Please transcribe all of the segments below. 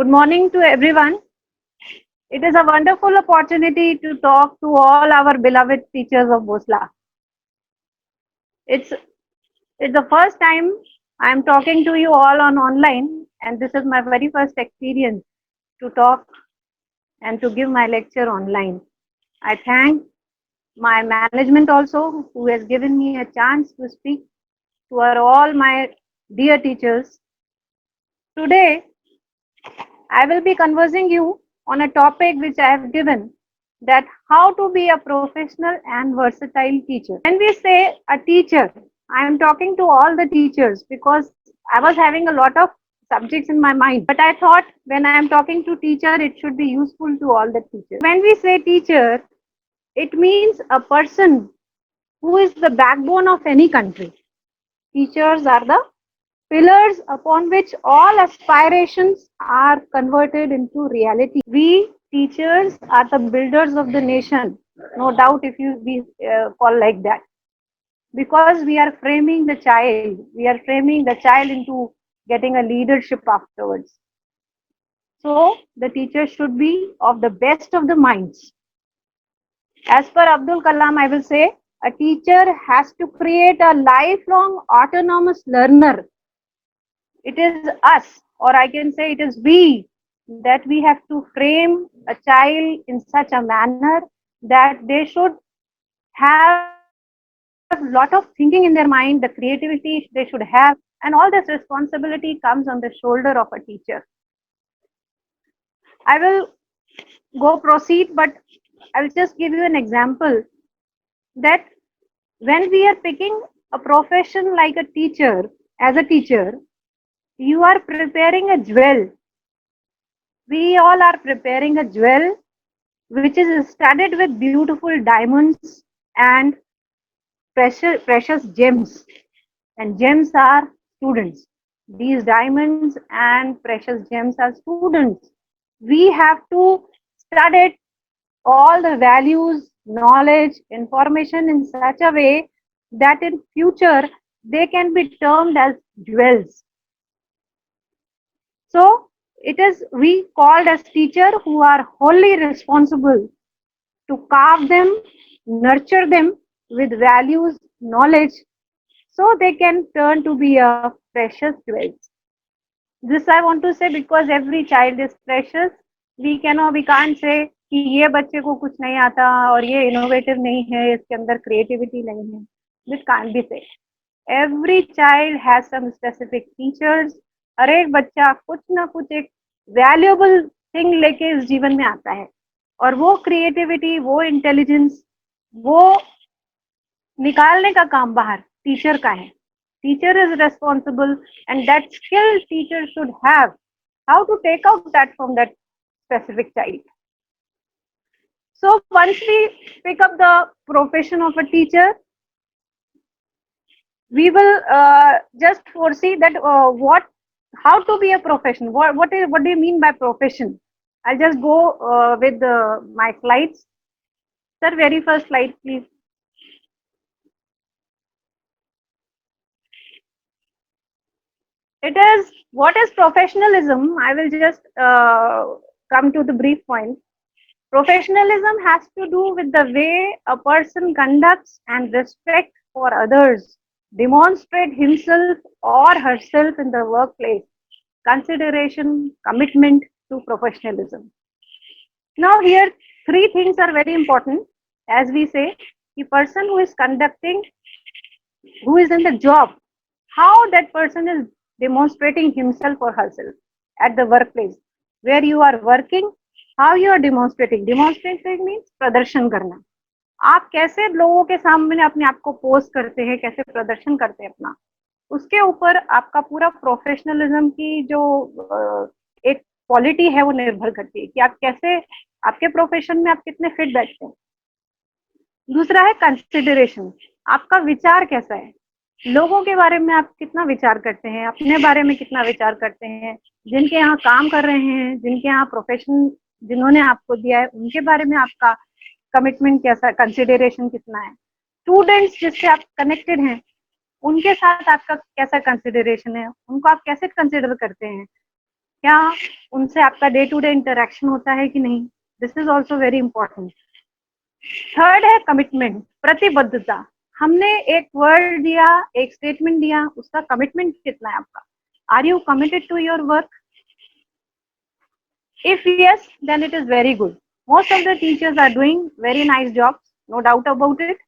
Good morning to everyone. It is a wonderful opportunity to talk to all our beloved teachers of Bosla. It's it's the first time I am talking to you all on online, and this is my very first experience to talk and to give my lecture online. I thank my management also, who has given me a chance to speak to all my dear teachers. Today, I will be conversing you on a topic which I have given, that how to be a professional and versatile teacher. When we say a teacher, I am talking to all the teachers because I was having a lot of subjects in my mind. But I thought when I am talking to teacher, it should be useful to all the teachers. When we say teacher, it means a person who is the backbone of any country. Teachers are the pillars upon which all aspirations are converted into reality. We teachers are the builders of the nation, no doubt if you be call like that, because we are framing the child. We are framing the child into getting a leadership afterwards. So the teacher should be of the best of the minds. As per Abdul Kalam, I will say a teacher has to create a lifelong autonomous learner. It is us, or I can say it is we, that we have to frame a child in such a manner that they should have lot of thinking in their mind, the creativity they should have, and all this responsibility comes on the shoulder of a teacher. I will go proceed, but I'll just give you an example that when we are picking a profession like a teacher, as a teacher, you are preparing a jewel. We all are preparing a jewel which is studded with beautiful diamonds and precious gems. And gems are students. These diamonds and precious gems are students. We have to study all the values, knowledge, information in such a way that in future they can be termed as jewels. So it is we called as teacher who are wholly responsible to carve them, nurture them with values, knowledge, so they can turn to be a precious jewels. This I want to say because every child is precious. We can't say कि ये बच्चे को कुछ नहीं आता और ये innovative नहीं है, इसके अंदर क्रिएटिविटी नहीं है. This can't be said. Every child has some specific features. हर एक बच्चा कुछ ना कुछ एक वैल्यूएबल थिंग लेके इस जीवन में आता है, और वो क्रिएटिविटी, वो इंटेलिजेंस, वो निकालने का काम बाहर टीचर का है. Teacher is responsible, and that skill teacher should have how to take out that from that specific child. So once we pick up the profession of a teacher, we will just foresee that how to be a profession. What do you mean by profession? I'll just go with my slides. Sir, very first slide, please. It is, what is professionalism? I will just come to the brief point. Professionalism has to do with the way a person conducts and respect for others, demonstrate himself or herself in the workplace, consideration, commitment to professionalism. Now here, three things are very important. As we say, the person who is conducting, who is in the job, how that person is demonstrating himself or herself at the workplace where you are working, how you are demonstrating. Demonstrating means प्रदर्शन करना. आप कैसे लोगों के सामने अपने आप को पोस्ट करते हैं, कैसे प्रदर्शन करते हैं अपना, उसके ऊपर आपका पूरा प्रोफेशनलिज्म की जो एक क्वालिटी है वो निर्भर करती है कि आप कैसे आपके प्रोफेशन में आप कितने फिट बैठते हैं. दूसरा है कंसिडरेशन. आपका विचार कैसा है, लोगों के बारे में आप कितना विचार करते हैं, अपने बारे में कितना विचार करते हैं, जिनके यहाँ काम कर रहे हैं, जिनके यहाँ प्रोफेशन जिन्होंने आपको दिया है उनके बारे में आपका कमिटमेंट कैसा, कंसिडरेशन कितना है. स्टूडेंट्स जिससे आप कनेक्टेड हैं उनके साथ आपका कैसा कंसिडरेशन है, उनको आप कैसे कंसिडर करते हैं. क्या उनसे आपका डे टू डे इंटरेक्शन होता है कि नहीं? This is also very important. Third है कमिटमेंट, प्रतिबद्धता। हमने एक वर्ड दिया, एक स्टेटमेंट दिया, उसका कमिटमेंट कितना है आपका? Are you committed to your work? If yes, then it is very good. Most of the teachers are doing very nice jobs, no doubt about it.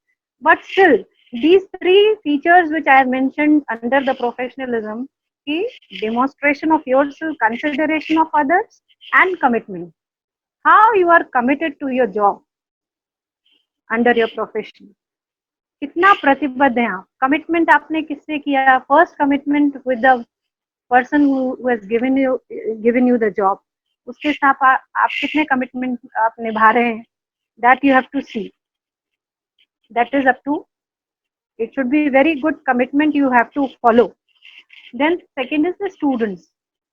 But still, these three features which I have mentioned under the professionalism, the demonstration of yourself, consideration of others, and commitment. How you are committed to your job under your profession. कितना प्रतिबद्ध हैं आप? Commitment आपने किससे किया? First commitment with the person who has given you the job, उसके साथ आप कितने कमिटमेंट आप निभा रहे हैं? That you have to see, that is up to, it should be very good commitment you have to follow. Then second is the students.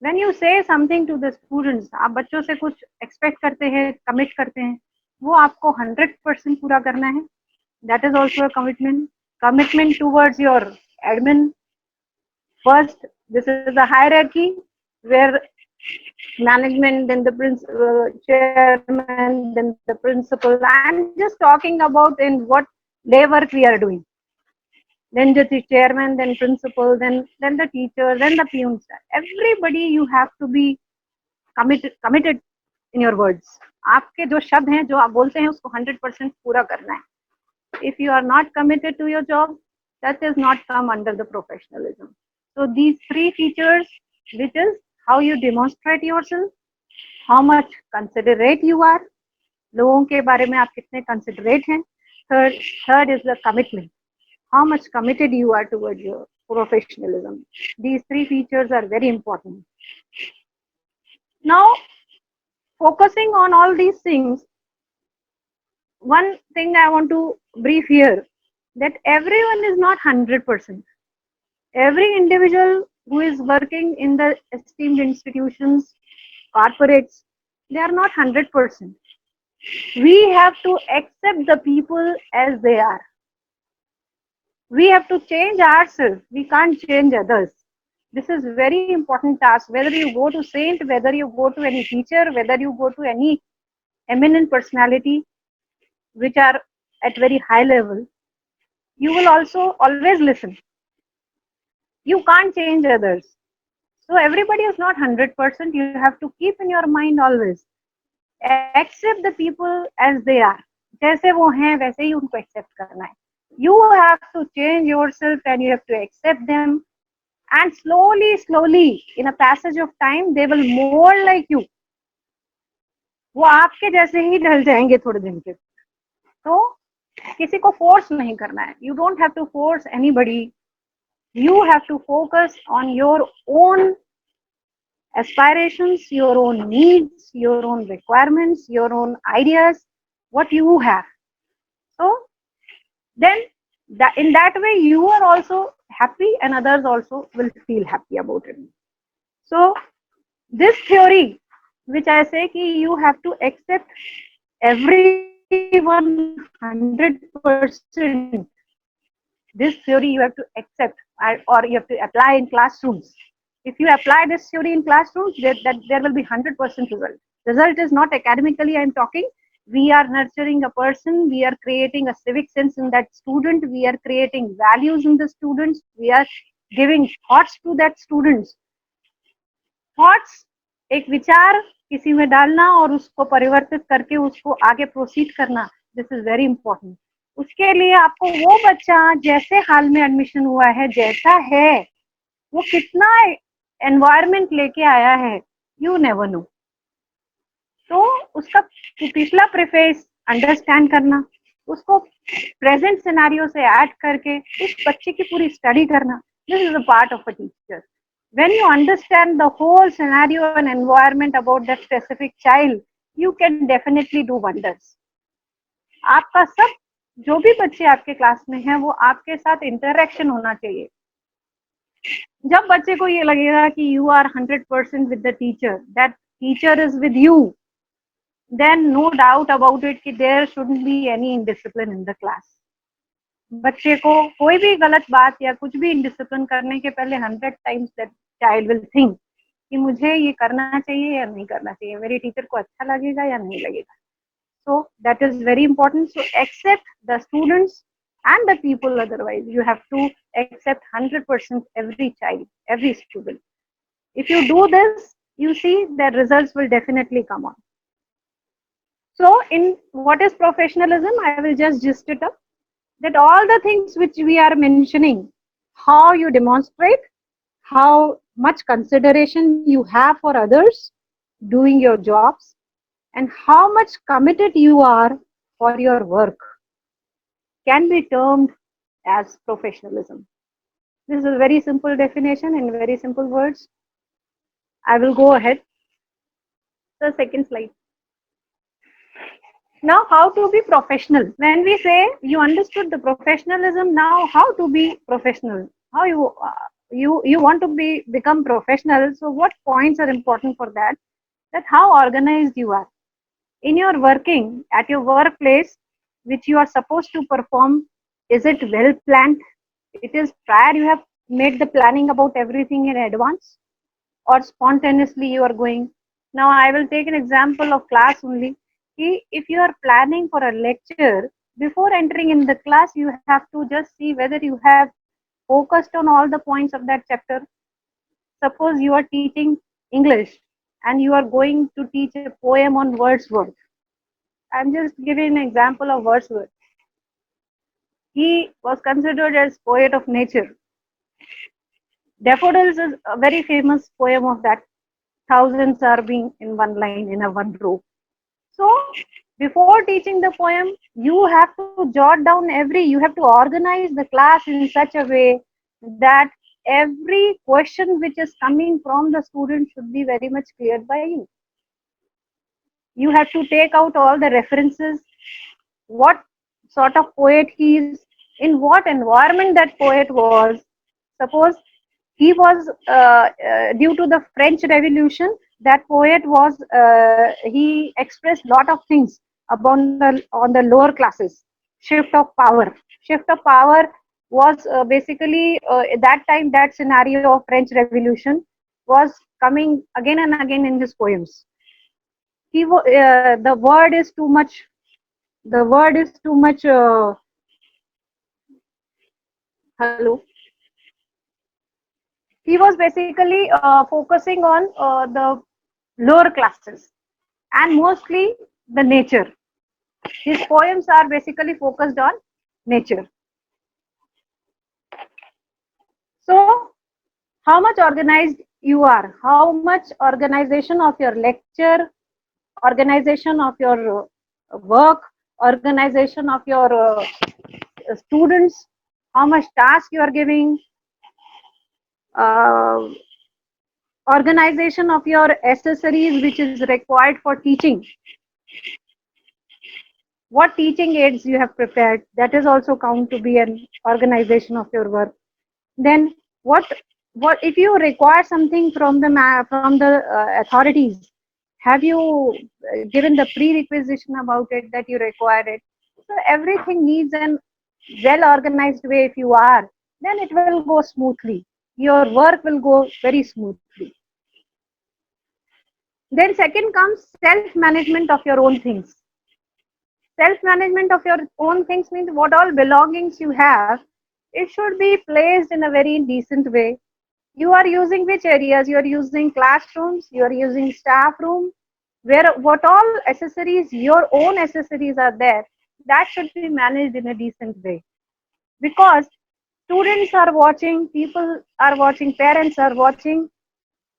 When you say something to the students, आप बच्चों से कुछ expect करते हैं, commit करते हैं, वो आपको 100% पूरा करना है. That is also a commitment. Commitment towards your admin. First, this is a hierarchy where management, then the chairman, then the principal. I'm just talking about in what day work we are doing. Then the chairman, then principal, then the teacher, then the peons. Everybody you have to be committed in your words. आपके जो शब्द हैं, जो आप बोलते हैं, उसको 100% पूरा करना है. If you are not committed to your job, that is not come under the professionalism. So these three features, which is how you demonstrate yourself, how much considerate you are, लोगों के बारे में आप कितने considerate हैं. Third is the commitment, how much committed you are towards your professionalism. These three features are very important. Now, focusing on all these things, one thing I want to brief here, that everyone is not 100%. Every individual who is working in the esteemed institutions, corporates, they are not 100%. We have to accept the people as they are. We have to change ourselves. We can't change others. This is very important task. Whether you go to saint, whether you go to any teacher, whether you go to any eminent personality which are at very high level, you will also always listen. You can't change others. So everybody is not 100%. You have to keep in your mind always. Accept the people as they are. जैसे वो हैं वैसे ही उनको accept करना है. You have to change yourself and you have to accept them. And slowly, in a passage of time, they will more like you. वो आपके जैसे ही ढल जाएंगे थोड़े दिन के. तो किसी को force नहीं करना है. You don't have to force anybody. You have to focus on your own aspirations, your own needs, your own requirements, your own ideas, what you have. So then in that way you are also happy and others also will feel happy about it. So this theory which I say ki you have to accept everyone 100%, this theory you have to accept or you have to apply in classrooms. If you apply this theory in classrooms, there will be 100% result. Result is not academically I am talking. We are nurturing a person, we are creating a civic sense in that student, we are creating values in the students, we are giving thoughts to that students. Thoughts, एक विचार किसी में डालना और उसको परिवर्तित करके उसको आगे प्रोसीड करना, दिस इज वेरी इंपॉर्टेंट. उसके लिए आपको वो बच्चा जैसे हाल में एडमिशन हुआ है, जैसा है, वो कितना एनवायरमेंट लेके आया है, यू नेवर नो. तो उसका पिछला प्रेफेस अंडरस्टैंड करना, उसको प्रेजेंट सिनेरियो से ऐड करके उस बच्चे की पूरी स्टडी करना, this is a part of a teacher. When you understand the whole scenario and environment about that specific child, you can definitely do wonders. आपका सब जो भी बच्चे आपके क्लास में हैं वो आपके साथ इंटरेक्शन होना चाहिए. जब बच्चे को ये लगेगा कि you are 100% with the teacher, that teacher is with you, then no doubt about it कि there shouldn't be any indiscipline in the class. बच्चे को कोई भी गलत बात या कुछ भी indiscipline करने के पहले 100 times that child will think कि मुझे ये करना चाहिए या नहीं करना चाहिए, मेरी टीचर को अच्छा लगेगा या नहीं लगेगा. So that is very important. So accept the students and the people. Otherwise, you have to accept 100% every child, every student. If you do this, you see the results will definitely come on. So in what is professionalism, I will just gist it up. That all the things which we are mentioning, how you demonstrate, how much consideration you have for others doing your jobs, and how much committed you are for your work can be termed as professionalism. This is a very simple definition in very simple words. I will go ahead. The second slide. Now, how to be professional? When we say you understood the professionalism, now how to be professional? How you want to become professional? So, what points are important for that? That how organized you are in your working at your workplace, which you are supposed to perform. Is it well planned? It is prior you have made the planning about everything in advance, or spontaneously you are going. Now I will take an example of class only. If you are planning for a lecture, before entering in the class, you have to just see whether you have focused on all the points of that chapter. Suppose you are teaching English and you are going to teach a poem on Wordsworth. I'm just giving an example of Wordsworth. He was considered as poet of nature. Daffodils is a very famous poem of that. Thousands are being in one line in a one row. So before teaching the poem, you have to jot down you have to organize the class in such a way that every question which is coming from the student should be very much cleared by you. You have to take out all the references, what sort of poet he is, in what environment that poet was. Suppose he was due to the French Revolution, that poet was he expressed lot of things about on the lower classes. Shift of power. Shift of power was basically at that time, that scenario of French Revolution was coming again and again in his poems. The word is too much. The word is too much. Hello. He was basically focusing on the lower classes and mostly the nature. His poems are basically focused on nature. So, how much organized you are, how much organization of your lecture, organization of your work, organization of your students, how much task you are giving, uh, organization of your accessories which is required for teaching, what teaching aids you have prepared, that is also count to be an organization of your work. Then what if you require something from the authorities, have you given the prerequisition about it that you require it. So everything needs an well organized way. If you are, then it will go smoothly, your work will go very smoothly. Then second comes self management of your own things. Self management of your own things means what all belongings you have, it should be placed in a very decent way. You are using which areas? You are using classrooms, you are using staff room, where what all accessories, your own accessories are there, that should be managed in a decent way. Because students are watching, people are watching, parents are watching,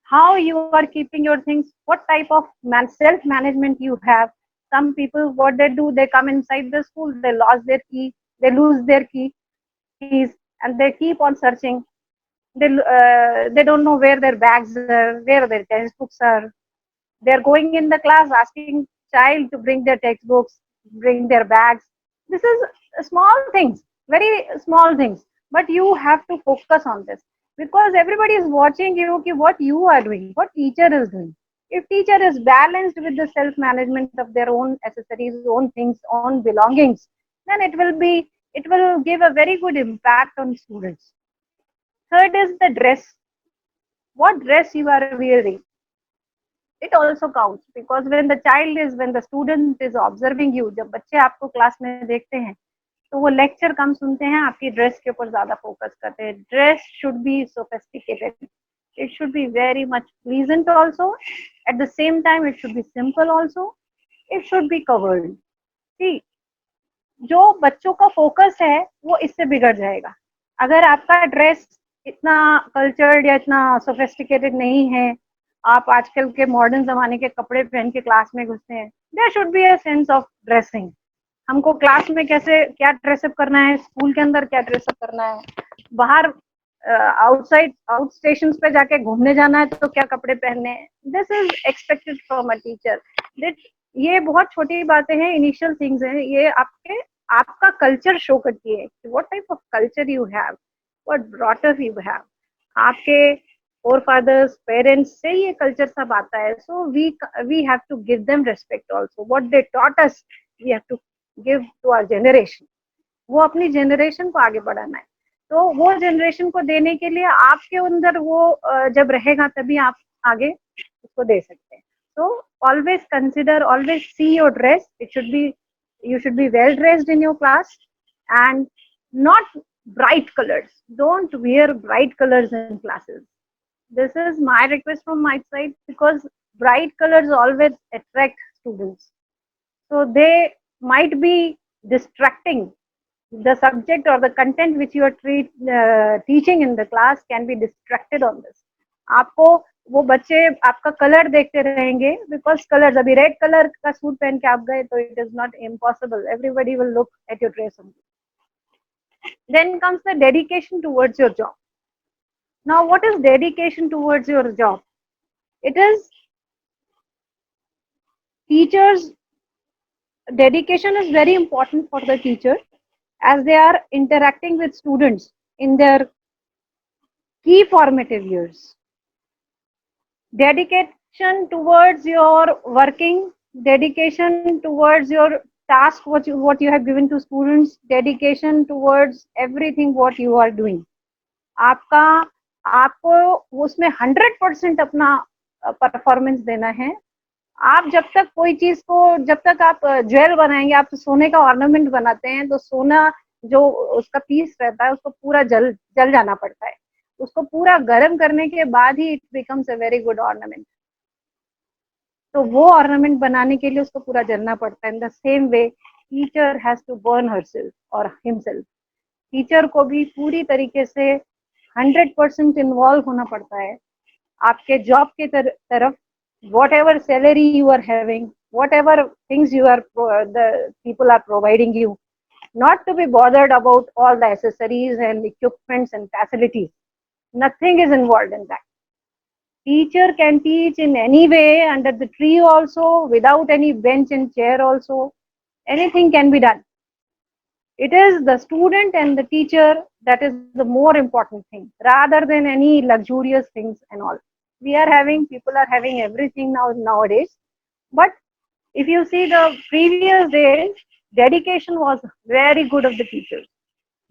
how you are keeping your things, what type of self management you have. Some people, what they do, they come inside the school, they lost their key, they lose their keys, and they keep on searching. They don't know where their bags are, where their textbooks are. They're going in the class asking child to bring their textbooks, bring their bags. This is small things, very small things, but you have to focus on this, because everybody is watching you, okay, what you are doing, what teacher is doing. If teacher is balanced with the self management of their own accessories, own things, own belongings, then it will give a very good impact on students. Third is the dress. What dress you are wearing. it also counts, because when the student is observing you, जब बच्चे आपको class में देखते हैं तो वो lecture कम सुनते हैं, आपकी ड्रेस के ऊपर ज्यादा फोकस करते हैं. Dress should be sophisticated, it should be very much pleasant also, at the same time it should be simple also, it should be covered. See, जो बच्चों का फोकस है वो इससे बिगड़ जाएगा. अगर आपका ड्रेस इतना कल्चर्ड या इतना सोफिस्टिकेटेड नहीं है, आप आजकल के मॉडर्न जमाने के कपड़े पहन के क्लास में घुसते हैं, there should be a sense of dressing. हमको क्लास में कैसे क्या ड्रेसअप करना है, स्कूल के अंदर क्या ड्रेसअप करना है, बाहर आउट स्टेशन पे जाके घूमने जाना है तो क्या कपड़े पहनने हैं, this is expected from a teacher. ये बहुत छोटी बातें हैं, इनिशियल थिंग्स हैं, ये आपका कल्चर शो करती है कि what type of culture you have, what brought up you have. आपके फोर फादर्स पेरेंट्स से ये कल्चर सब आता है. So we have to give them respect also. What they taught us we have to give to our generation. वो अपनी generation को आगे बढ़ाना है, तो वो जनरेशन को देने के लिए आपके अंदर वो जब रहेगा तभी आप आगे उसको दे सकते हैं. तो always consider, always see your dress. You should be well dressed in your class, and not bright colors. Don't wear bright colors in classes. This is my request from my side, because bright colors always attract students, so they might be distracting. The subject or the content which you are teaching in the class can be distracted on this. आपको वो बच्चे आपका colour देखते रहेंगे, because colours, अभी red colour का suit पहन के आप गए तो it is not impossible, everybody will look at your dress only. Then comes the dedication towards your job. Now what is dedication towards your job? It is teachers, dedication is very important for the teacher, as they are interacting with students in their key formative years. Dedication towards your working, dedication towards your task, what you have given to students, dedication towards everything what you are doing. आपको उसमें 100% अपना performance देना है. आप जब तक कोई चीज को, जब तक आप ज्वेल बनाएंगे, आप सोने का ऑर्नामेंट बनाते हैं तो सोना जो उसका पीस रहता है उसको पूरा जल जाना पड़ता है. उसको पूरा गर्म करने के बाद ही it becomes a very good ornament. तो वो ऑर्नामेंट बनाने के लिए उसको पूरा जलना पड़ता है. In the same way teacher has to burn herself और हिमसेल्फ. टीचर को भी पूरी तरीके से 100% इन्वॉल्व होना पड़ता है आपके जॉब के तरफ. whatever salary you are having, whatever things the people are providing you, not to be bothered about all the accessories and equipments and facilities. Nothing is involved in that. Teacher can teach in any way, under the tree also, without any bench and chair also. Anything can be done. It is the student and the teacher that is the more important thing, rather than any luxurious things and all. People are having everything nowadays, but if you see the previous days, dedication was very good of the teachers.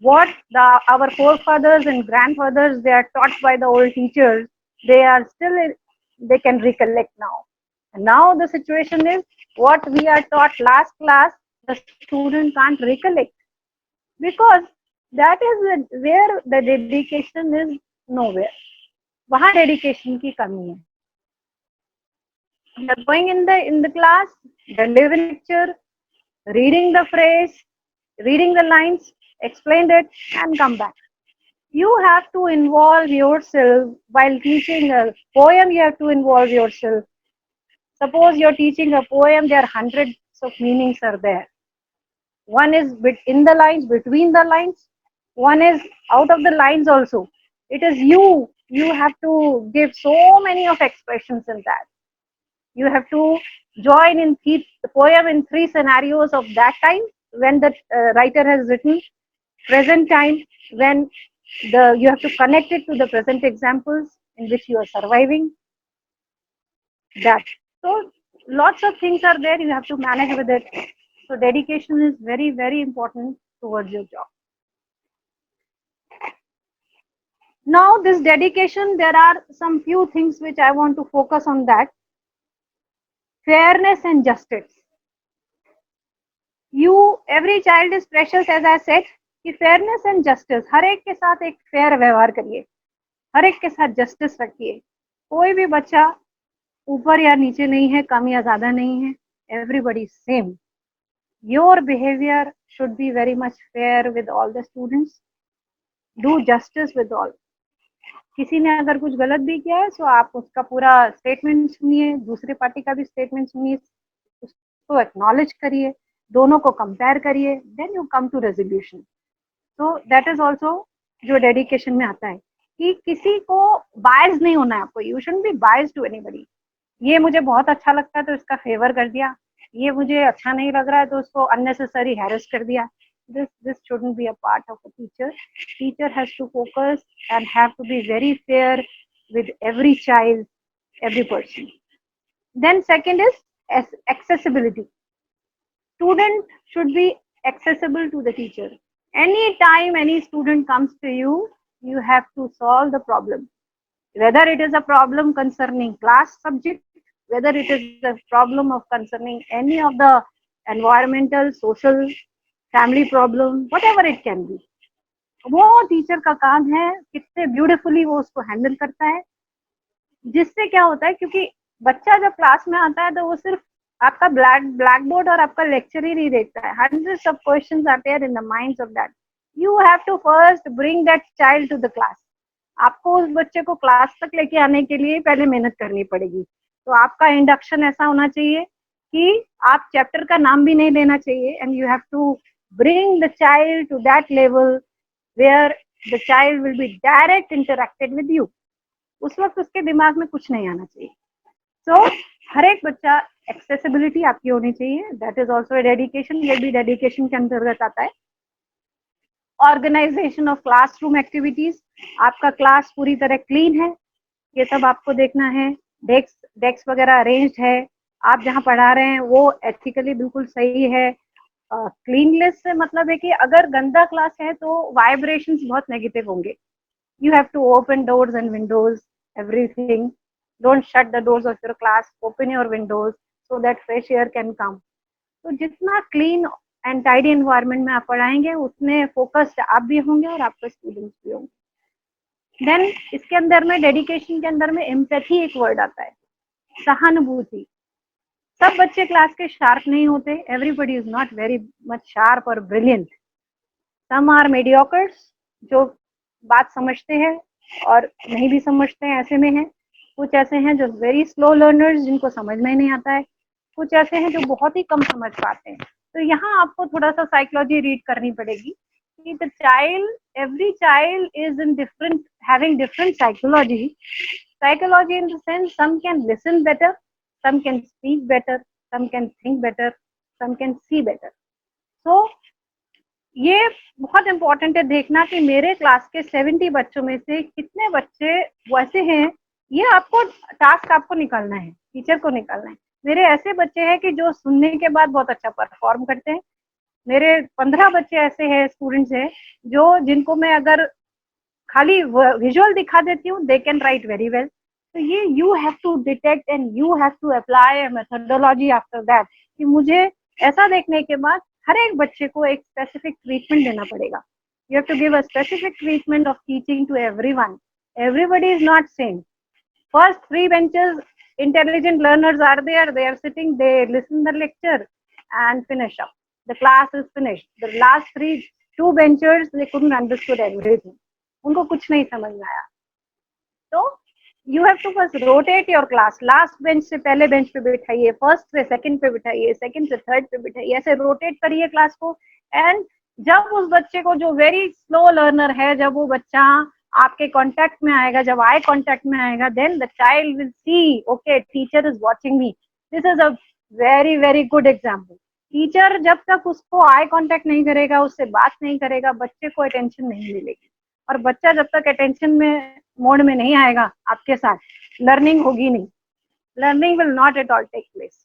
What our forefathers and grandfathers, they are taught by the old teachers, they can recollect now. And now the situation is, what we are taught last class, the student can't recollect, because that is where the dedication is nowhere. वहाँ dedication की कमी है. Going in the class, delivering lecture, reading the phrase, reading the lines, explain it, and come back. You have to involve yourself while teaching a poem. You have to involve yourself. Suppose you're teaching a poem, there are hundreds of meanings are there. One is in the lines, between the lines. One is out of the lines also. It is you have to give so many of expressions in that. You have to join in the poem in 3 scenarios of that time, when the writer has written, present time, when you have to connect it to the present examples in which you are surviving. That. So lots of things are there, you have to manage with it. So dedication is very, very important towards your job. Now this dedication, there are some few things which I want to focus on that. fairness and justice. Every child is precious, as I said, कि fairness and justice, हर एक के साथ एक fair व्यवहार करिए, हर एक के साथ justice रखिए. कोई भी बच्चा ऊपर या नीचे नहीं है, कम या ज्यादा नहीं है. Everybody is same. Your behavior should be very much fair with all the students. Do justice with all. किसी ने अगर कुछ गलत भी किया है तो आप उसका पूरा स्टेटमेंट सुनिए, दूसरे पार्टी का भी स्टेटमेंट सुनिए, उसको एक्नॉलेज करिए, दोनों को कंपेयर करिए, then you come to resolution. तो दैट इज ऑल्सो जो डेडिकेशन में आता है कि किसी को बायस नहीं होना है आपको. You shouldn't be bias to anybody. ये मुझे बहुत अच्छा लगता है तो इसका फेवर कर दिया, ये मुझे अच्छा नहीं लग रहा है तो उसको अननेसेसरी हैरेस कर दिया. This shouldn't be a part of a teacher. Teacher has to focus and have to be very fair with every child, every person. Then second is accessibility. Student should be accessible to the teacher. Anytime any student comes to you, you have to solve the problem. Whether it is a problem concerning class subject, whether it is a problem of concerning any of the environmental, social, family problem, whatever it can be, वो teacher का काम है. कितने beautifully वो उसको handle करता है. जिससे क्या होता है, क्योंकि बच्चा जब क्लास में आता है तो वो सिर्फ आपका ब्लैक बोर्ड और आपका लेक्चर ही नहीं देखता है. Hundreds of questions are there in the minds of that. You have to first bring that child to the class. आपको उस बच्चे को क्लास तक लेके आने के लिए पहले मेहनत करनी पड़ेगी. तो आपका इंडक्शन ऐसा होना चाहिए कि आप चैप्टर का नाम भी नहीं लेना चाहिए, and you have to bring the child to that level where the child will be direct interacted with you. उस वक्त उसके दिमाग में कुछ नहीं आना चाहिए. So हर एक बच्चा एक्सेसिबिलिटी आपकी होनी चाहिए. That is also dedication. ये भी डेडिकेशन के अंतर्गत आता है. Organisation of classroom activities. आपका क्लास पूरी तरह क्लीन है, ये सब आपको देखना है. डेस्क वगैरह अरेंज्ड है, आप जहाँ पढ़ा रहे हैं वो एथिकली बिल्कुल सही है. क्लीननेस से मतलब है कि अगर गंदा क्लास है तो वाइब्रेशंस बहुत नेगेटिव होंगे. You have to open doors and windows, everything. Don't shut the doors of your class, open your windows so that fresh air can come. तो जितना क्लीन एंड टाइडी एनवायरनमेंट में आप पढ़ाएंगे उतने फोकस्ड आप भी होंगे और आपके स्टूडेंट्स भी होंगे. देन इसके अंदर में डेडिकेशन के अंदर में एम्पैथी एक वर्ड आता है, सहानुभूति. सब बच्चे क्लास के शार्प नहीं होते. Everybody is not very much sharp और ब्रिलियंट. सम आर मीडियोकर्स, जो बात समझते हैं और नहीं भी समझते हैं, ऐसे में है. कुछ ऐसे हैं जो वेरी स्लो लर्नर्स, जिनको समझ में नहीं आता है. कुछ ऐसे हैं जो बहुत ही कम समझ पाते हैं. तो यहाँ आपको थोड़ा सा साइकोलॉजी रीड करनी पड़ेगी कि the child, every child is in different, having different psychology. Psychology in the sense, some can listen better, some can speak better, some can think better, some can see better. So ये बहुत important है देखना कि मेरे class के 70 बच्चों में से कितने बच्चे वैसे हैं. ये आपको टास्क आपको निकालना है, टीचर को निकालना है. मेरे ऐसे बच्चे हैं कि जो सुनने के बाद बहुत अच्छा परफॉर्म करते हैं. मेरे 15 बच्चे ऐसे हैं, स्टूडेंट्स हैं, जो जिनको मैं अगर खाली विजुअल दिखा देती हूँ, they can write very well. तो ये you have to detect and you have to apply a methodology after that, कि मुझे ऐसा देखने के बाद हर एक बच्चे को एक स्पेसिफिक ट्रीटमेंट देना पड़ेगा. You have to give a specific treatment of teaching to everyone. Everybody is not same. First 3 benches intelligent learners are there, they are sitting, they listen the lecture and finish up, the class is finished. The last 2 benchers, they couldn't understood everything, उनको कुछ नहीं समझ में आया. तो you have to first rotate your class. Last bench से पहले bench पे बैठाइए, फर्स्ट से सेकंड पे बैठाइए, सेकंड से थर्ड पे बैठाइए, ऐसे रोटेट करिए क्लास को. एंड जब उस बच्चे को, जो वेरी स्लो लर्नर है, जब वो बच्चा आपके कांटेक्ट में आएगा, जब आई कांटेक्ट में आएगा, then the child will see, okay teacher is watching me. This is a very very good example. Teacher जब तक उसको आई कांटेक्ट नहीं करेगा, उससे बात नहीं करेगा, बच्चे को अटेंशन नहीं मिलेगी. और बच्चा जब तक अटेंशन में मोड में नहीं आएगा आपके साथ, लर्निंग होगी नहीं. Learning will not at all take place.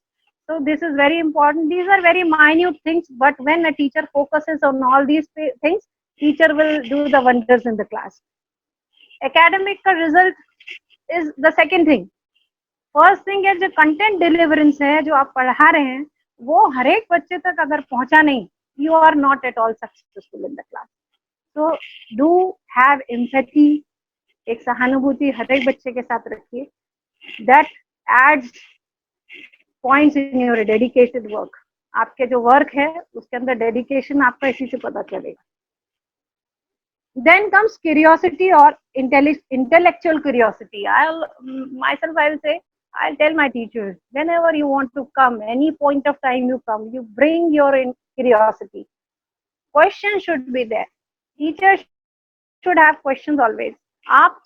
So this is very important. These are very minute things, but when a teacher focuses on all these things, teacher will do the wonders in the class. Academic result is the second thing. First thing है जो content deliverance है, जो आप पढ़ा रहे हैं वो हर एक बच्चे तक अगर पहुंचा नहीं, you are not at all successful in the class. So do have empathy, एक सहानुभूति हर एक बच्चे के साथ रखिए. That adds points in your dedicated work. आपके जो वर्क है उसके अंदर डेडिकेशन आपका इसी से पता चलेगा. Then comes curiosity or intellectual curiosity. I'll say, I'll tell my teachers, whenever you want to come, any point of time you come, you bring your curiosity. Questions should be there. Teachers should have questions always. आप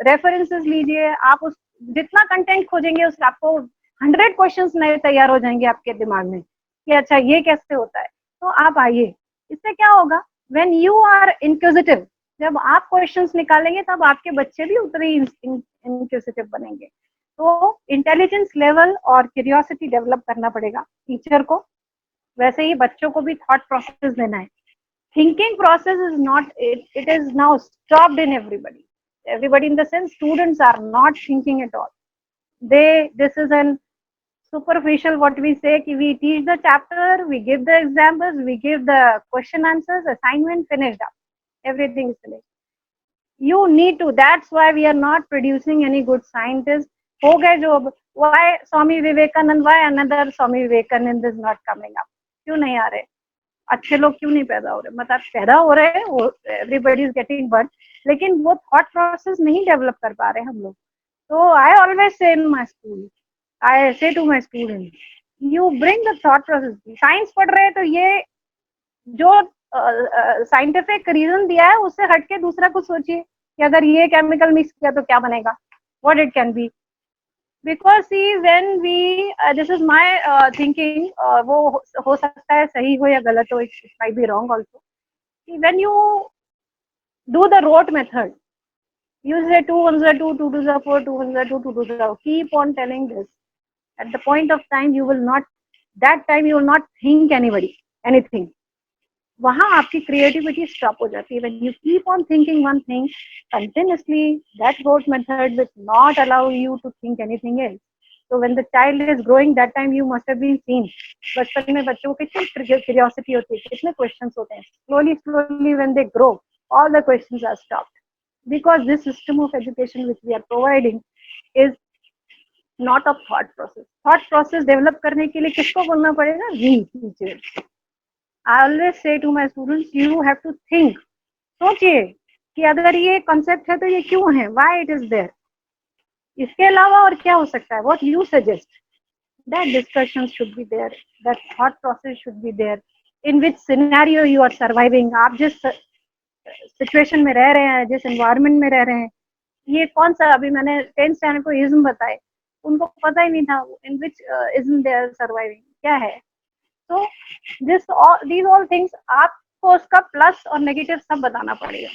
references लीजिए, आप उस जितना content खोजेंगे उस आपको 100 questions नए तैयार हो जाएंगे आपके दिमाग में कि अच्छा ये कैसे होता है. तो आप आइए, इससे क्या होगा, व्हेन यू आर इंक्विजिटिव, जब आप क्वेश्चंस निकालेंगे तब आपके बच्चे भी उतने इंक्विजिटिव बनेंगे. तो इंटेलिजेंस लेवल और क्यूरियोसिटी डेवलप करना पड़ेगा टीचर को. वैसे ही बच्चों को भी थॉट प्रोसेस देना है. Thinking process is not, it is now stopped in everybody in the sense students are not thinking at all. This is an superficial, what we say, ki we teach the chapter, we give the examples, we give the question answers, assignment finished up, everything is finished. You need to, that's why we are not producing any good scientists. हो गए जो, why Swami Vivekanand, why another Swami Vivekanand is not coming up, क्यों नहीं आ रहे, अच्छे लोग क्यों नहीं पैदा हो रहे, मतलब पैदा हो रहे हैं, वो एवरीबडी इज गेटिंग बर्न, लेकिन वो थॉट प्रोसेस नहीं डेवलप कर पा रहे हम लोग. तो I always say in my school, I say to my student, you bring the thought process. Science पढ़ रहे हैं तो ये जो साइंटिफिक रीजन दिया है उससे हटके दूसरा कुछ सोचिए कि अगर ये केमिकल मिक्स किया तो क्या बनेगा, what it can be. Because see, when we this is my thinking, वो हो सकता है सही हो या गलत हो, it might be wrong also. When you do the rote method, you say 2 1s are 2, 2 2s are 4, 2 1s are 2, 2 2s are 4. Keep on telling this. At the point of time, you will not, that time you will not think anything. वहाँ आपकी creativity stop हो जाती है. When you keep on thinking one thing continuously, that rote method will not allow you to think anything else. So when the child is growing, that time you must have been seen. बचपन में बच्चों को कितनी curiosity होती है, कितने questions होते हैं. Slowly when they grow, all the questions are stopped. Because this system of education which we are providing is not a thought process. Thought process develop करने के लिए किसको बोलना पड़ेगा? We teachers. I always say to my students, you have to think. सोचिए कि अगर ये concept है तो ये क्यों है? Why it is there? इसके अलावा और क्या हो सकता है? What you suggest? That discussion should be there. That thought process should be there. In which scenario you are surviving? आप जिस situation में रह रहे हैं, जिस environment में रह रहे हैं, ये कौन सा, अभी मैंने 10th standard को ism बताए, उनको पता ही नहीं था in which ism they are surviving, क्या है. तो these all things आपको उसका प्लस और नेगेटिव सब बताना पड़ेगा.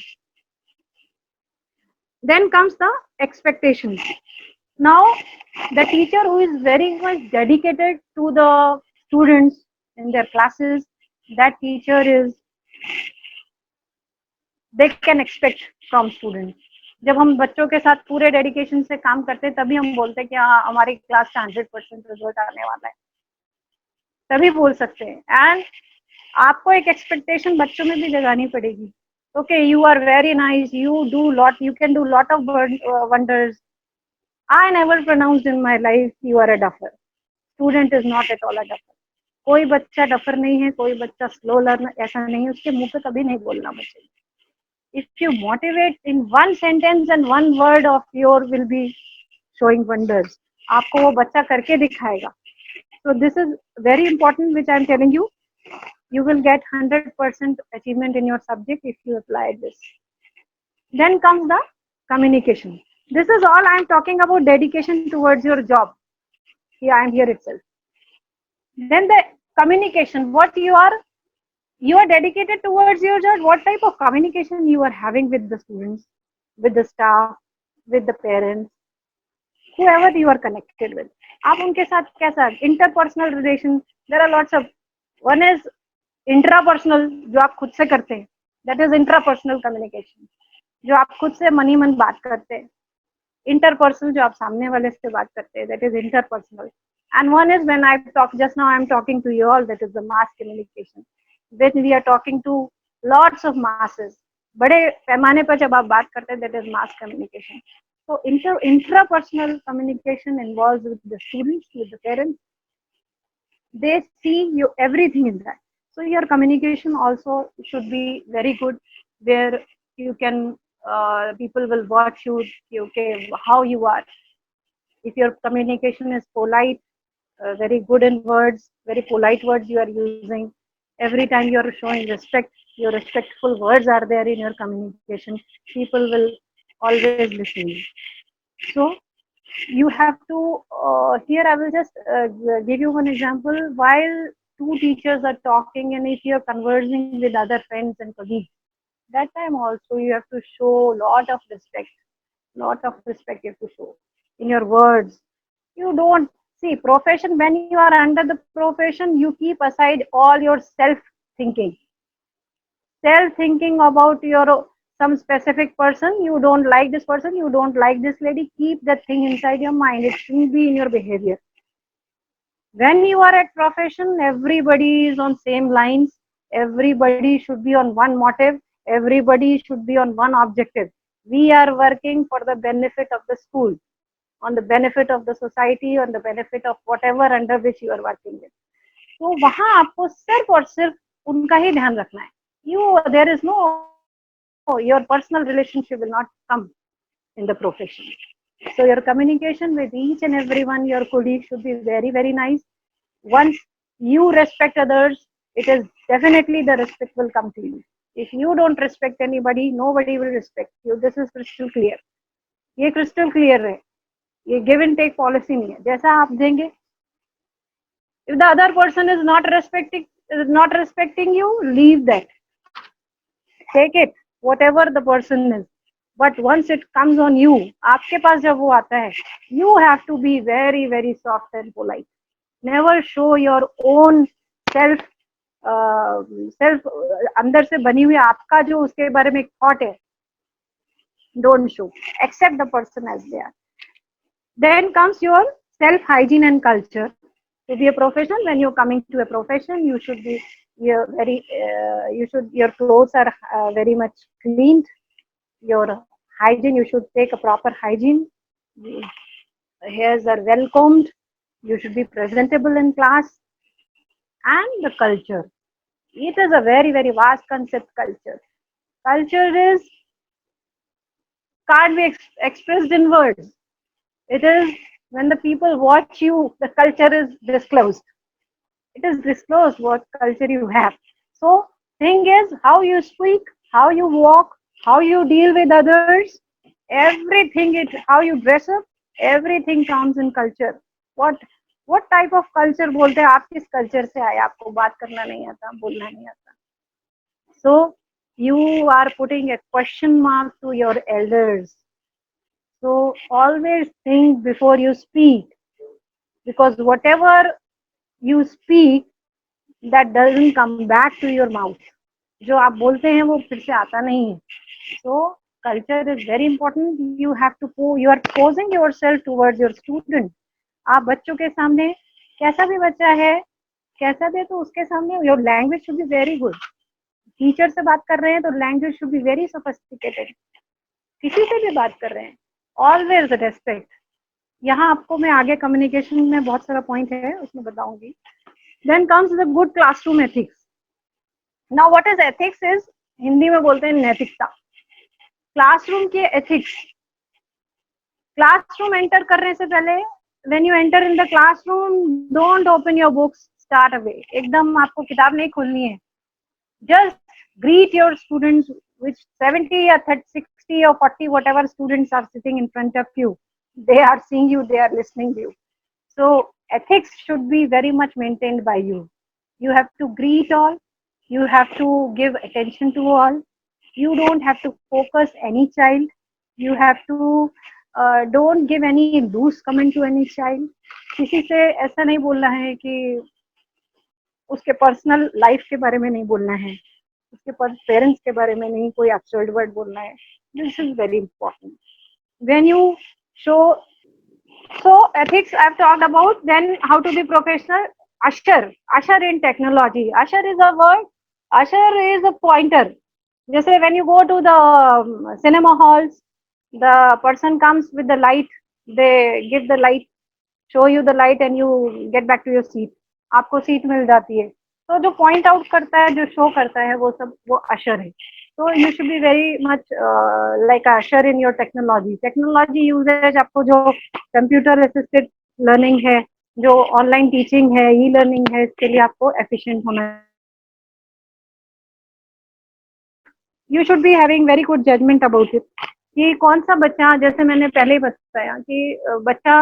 Then comes the expectations. Now the teacher who is very much dedicated to the students in their classes, that teacher is, they can expect from students. जब हम बच्चों के साथ पूरे डेडिकेशन से काम करते हैं तभी हम बोलते हैं कि हाँ हमारी क्लास का 100% रिजल्ट आने वाला है, तभी बोल सकते हैं. एंड आपको एक एक्सपेक्टेशन बच्चों में भी जगानी पड़ेगी. Okay, you are very nice, you do lot, you can do lot of wonders. I never pronounced in my life you are a duffer. Student is not at all a duffer. कोई बच्चा duffer नहीं है, कोई बच्चा slow learner ऐसा नहीं है, उसके मुंह पे कभी नहीं बोलना बच्चे. If you motivate in one sentence and one word of your will be showing wonders. आपको वो बच्चा करके दिखाएगा. So this is very important which I am telling you. You will get 100% achievement in your subject if you apply this. Then comes the communication. This is all I am talking about, dedication towards your job. Yeah, I am here itself. Then the communication, what you are dedicated towards your job, what type of communication you are having with the students, with the staff, with the parents, whoever you are connected with. आप उनके साथ कैसा interpersonal relation, there are lots of, one is intrapersonal जो आप खुद से करते हैं, that is intrapersonal communication, जो आप खुद से मनी मन बात करते हैं. interpersonal जो आप सामने वाले से बात करते हैं, that is interpersonal. And one is when I talk just now, I'm talking to you all, that is the mass communication. When we are talking to lots of masses, बड़े पैमाने पर जब आप बात करते हैं, that is mass communication. So intrapersonal communication involves with the students, with the parents. They see you everything in that. So your communication also should be very good, where you can people will watch you, okay, how you are. If your communication is polite, very good in words, very polite words you are using, every time you are showing respect, your respectful words are there in your communication, people will always listen you. So you have to here I will just give you one example. While two teachers are talking, and if you're conversing with other friends and colleagues, that time also you have to show lot of respect you have to show in your words. You don't see profession, when you are under the profession, you keep aside all your self thinking about your some specific person. You don't like this person, you don't like this lady, keep that thing inside your mind, it shouldn't be in your behavior. When you are at profession, everybody is on same lines, everybody should be on one motive, everybody should be on one objective. We are working for the benefit of the school, on the benefit of the society, on the benefit of whatever under which you are working with. तो वहां आपको सिर्फ और सिर्फ उनका ही ध्यान रखना है. There is no, your personal relationship will not come in the profession. So your communication with each and everyone, your colleagues, should be very nice. Once you respect others, it is definitely the respect will come to you. If you don't respect anybody, nobody will respect you. This is crystal clear. ये crystal clear है. ये give and take policy नहीं है. जैसा आप देंगे, if the other person is not respecting you, leave that. Take it, whatever the person is. But once it comes on you, आपके पास जब वो आता है, you have to be very soft and polite. Never show your own self अंदर से बनी हुई आपका जो उसके बारे में thought है, don't show. Accept the person as they are. Then comes your self hygiene and culture. To be a professional, when you're coming to a profession, you should be your clothes are very much cleaned. Your hygiene, you should take a proper hygiene. Hairs are well combed. You should be presentable in class. And the culture, it is a very vast concept. Culture is can't be expressed in words. It is when the people watch you, the culture is disclosed. It is disclosed what culture you have. So thing is how you speak, how you walk, how you deal with others, everything, how you dress up, everything counts in culture. What type of culture बोलते हैं, आप किस culture से आए, आपको बात करना नहीं आता, बोलना नहीं आता. So you are putting a question mark to your elders. So always think before you speak, because whatever you speak, that doesn't come back to your mouth. जो आप बोलते हैं वो फिर से आता नहीं है. So culture is very important. You are posing yourself towards your student. आप बच्चों के सामने, कैसा भी बच्चा है, कैसा भी, तो उसके सामने your language should be very good. Teacher से बात कर रहे हैं तो language should be very sophisticated. किसी से भी बात कर रहे हैं, always respect. यहाँ आपको मैं आगे communication में बहुत सारा point है, उसमें बताऊंगी. Then comes the good classroom ethics. Now what is ethics is, Hindi में बोलते हैं नैतिकता. क्लासरूम के ethics, क्लासरूम एंटर करने से पहले, when you enter in the classroom, don't open your books, start away. एकदम आपको किताब नहीं खोलनी है. Just greet your students, which 70 or 30, 60 or 40 whatever students are sitting in front of you. They are seeing you, they are listening to you. So ethics should be very much maintained by you. You have to greet all, you have to give attention to all, you don't have to focus any child, you have to don't give any loose comment to any child. किसी से ऐसा नहीं बोलना है कि उसके personal life के बारे में नहीं बोलना है, उसके पेरेंट्स के बारे में नहीं कोई absurd word बोलना है. This is very important. When you show. So ethics I've talked about. Then how to be professional. Usher in technology. Usher is a word. Usher is a pointer. Just say when you go to the cinema halls, the person comes with the light. They give the light, show you the light, and you get back to your seat. आपको seat मिल जाती है. तो जो point out करता है, जो show करता है, वो सब वो अशर है. So you should be very much like a usher in your technology. Technology usage आपको जो computer assisted learning है, जो online teaching है, e-learning है, इसके लिए आपको efficient होना है. You should be having very good judgment about it. कि कौन सा बच्चा, जैसे मैंने पहले ही बताया कि बच्चा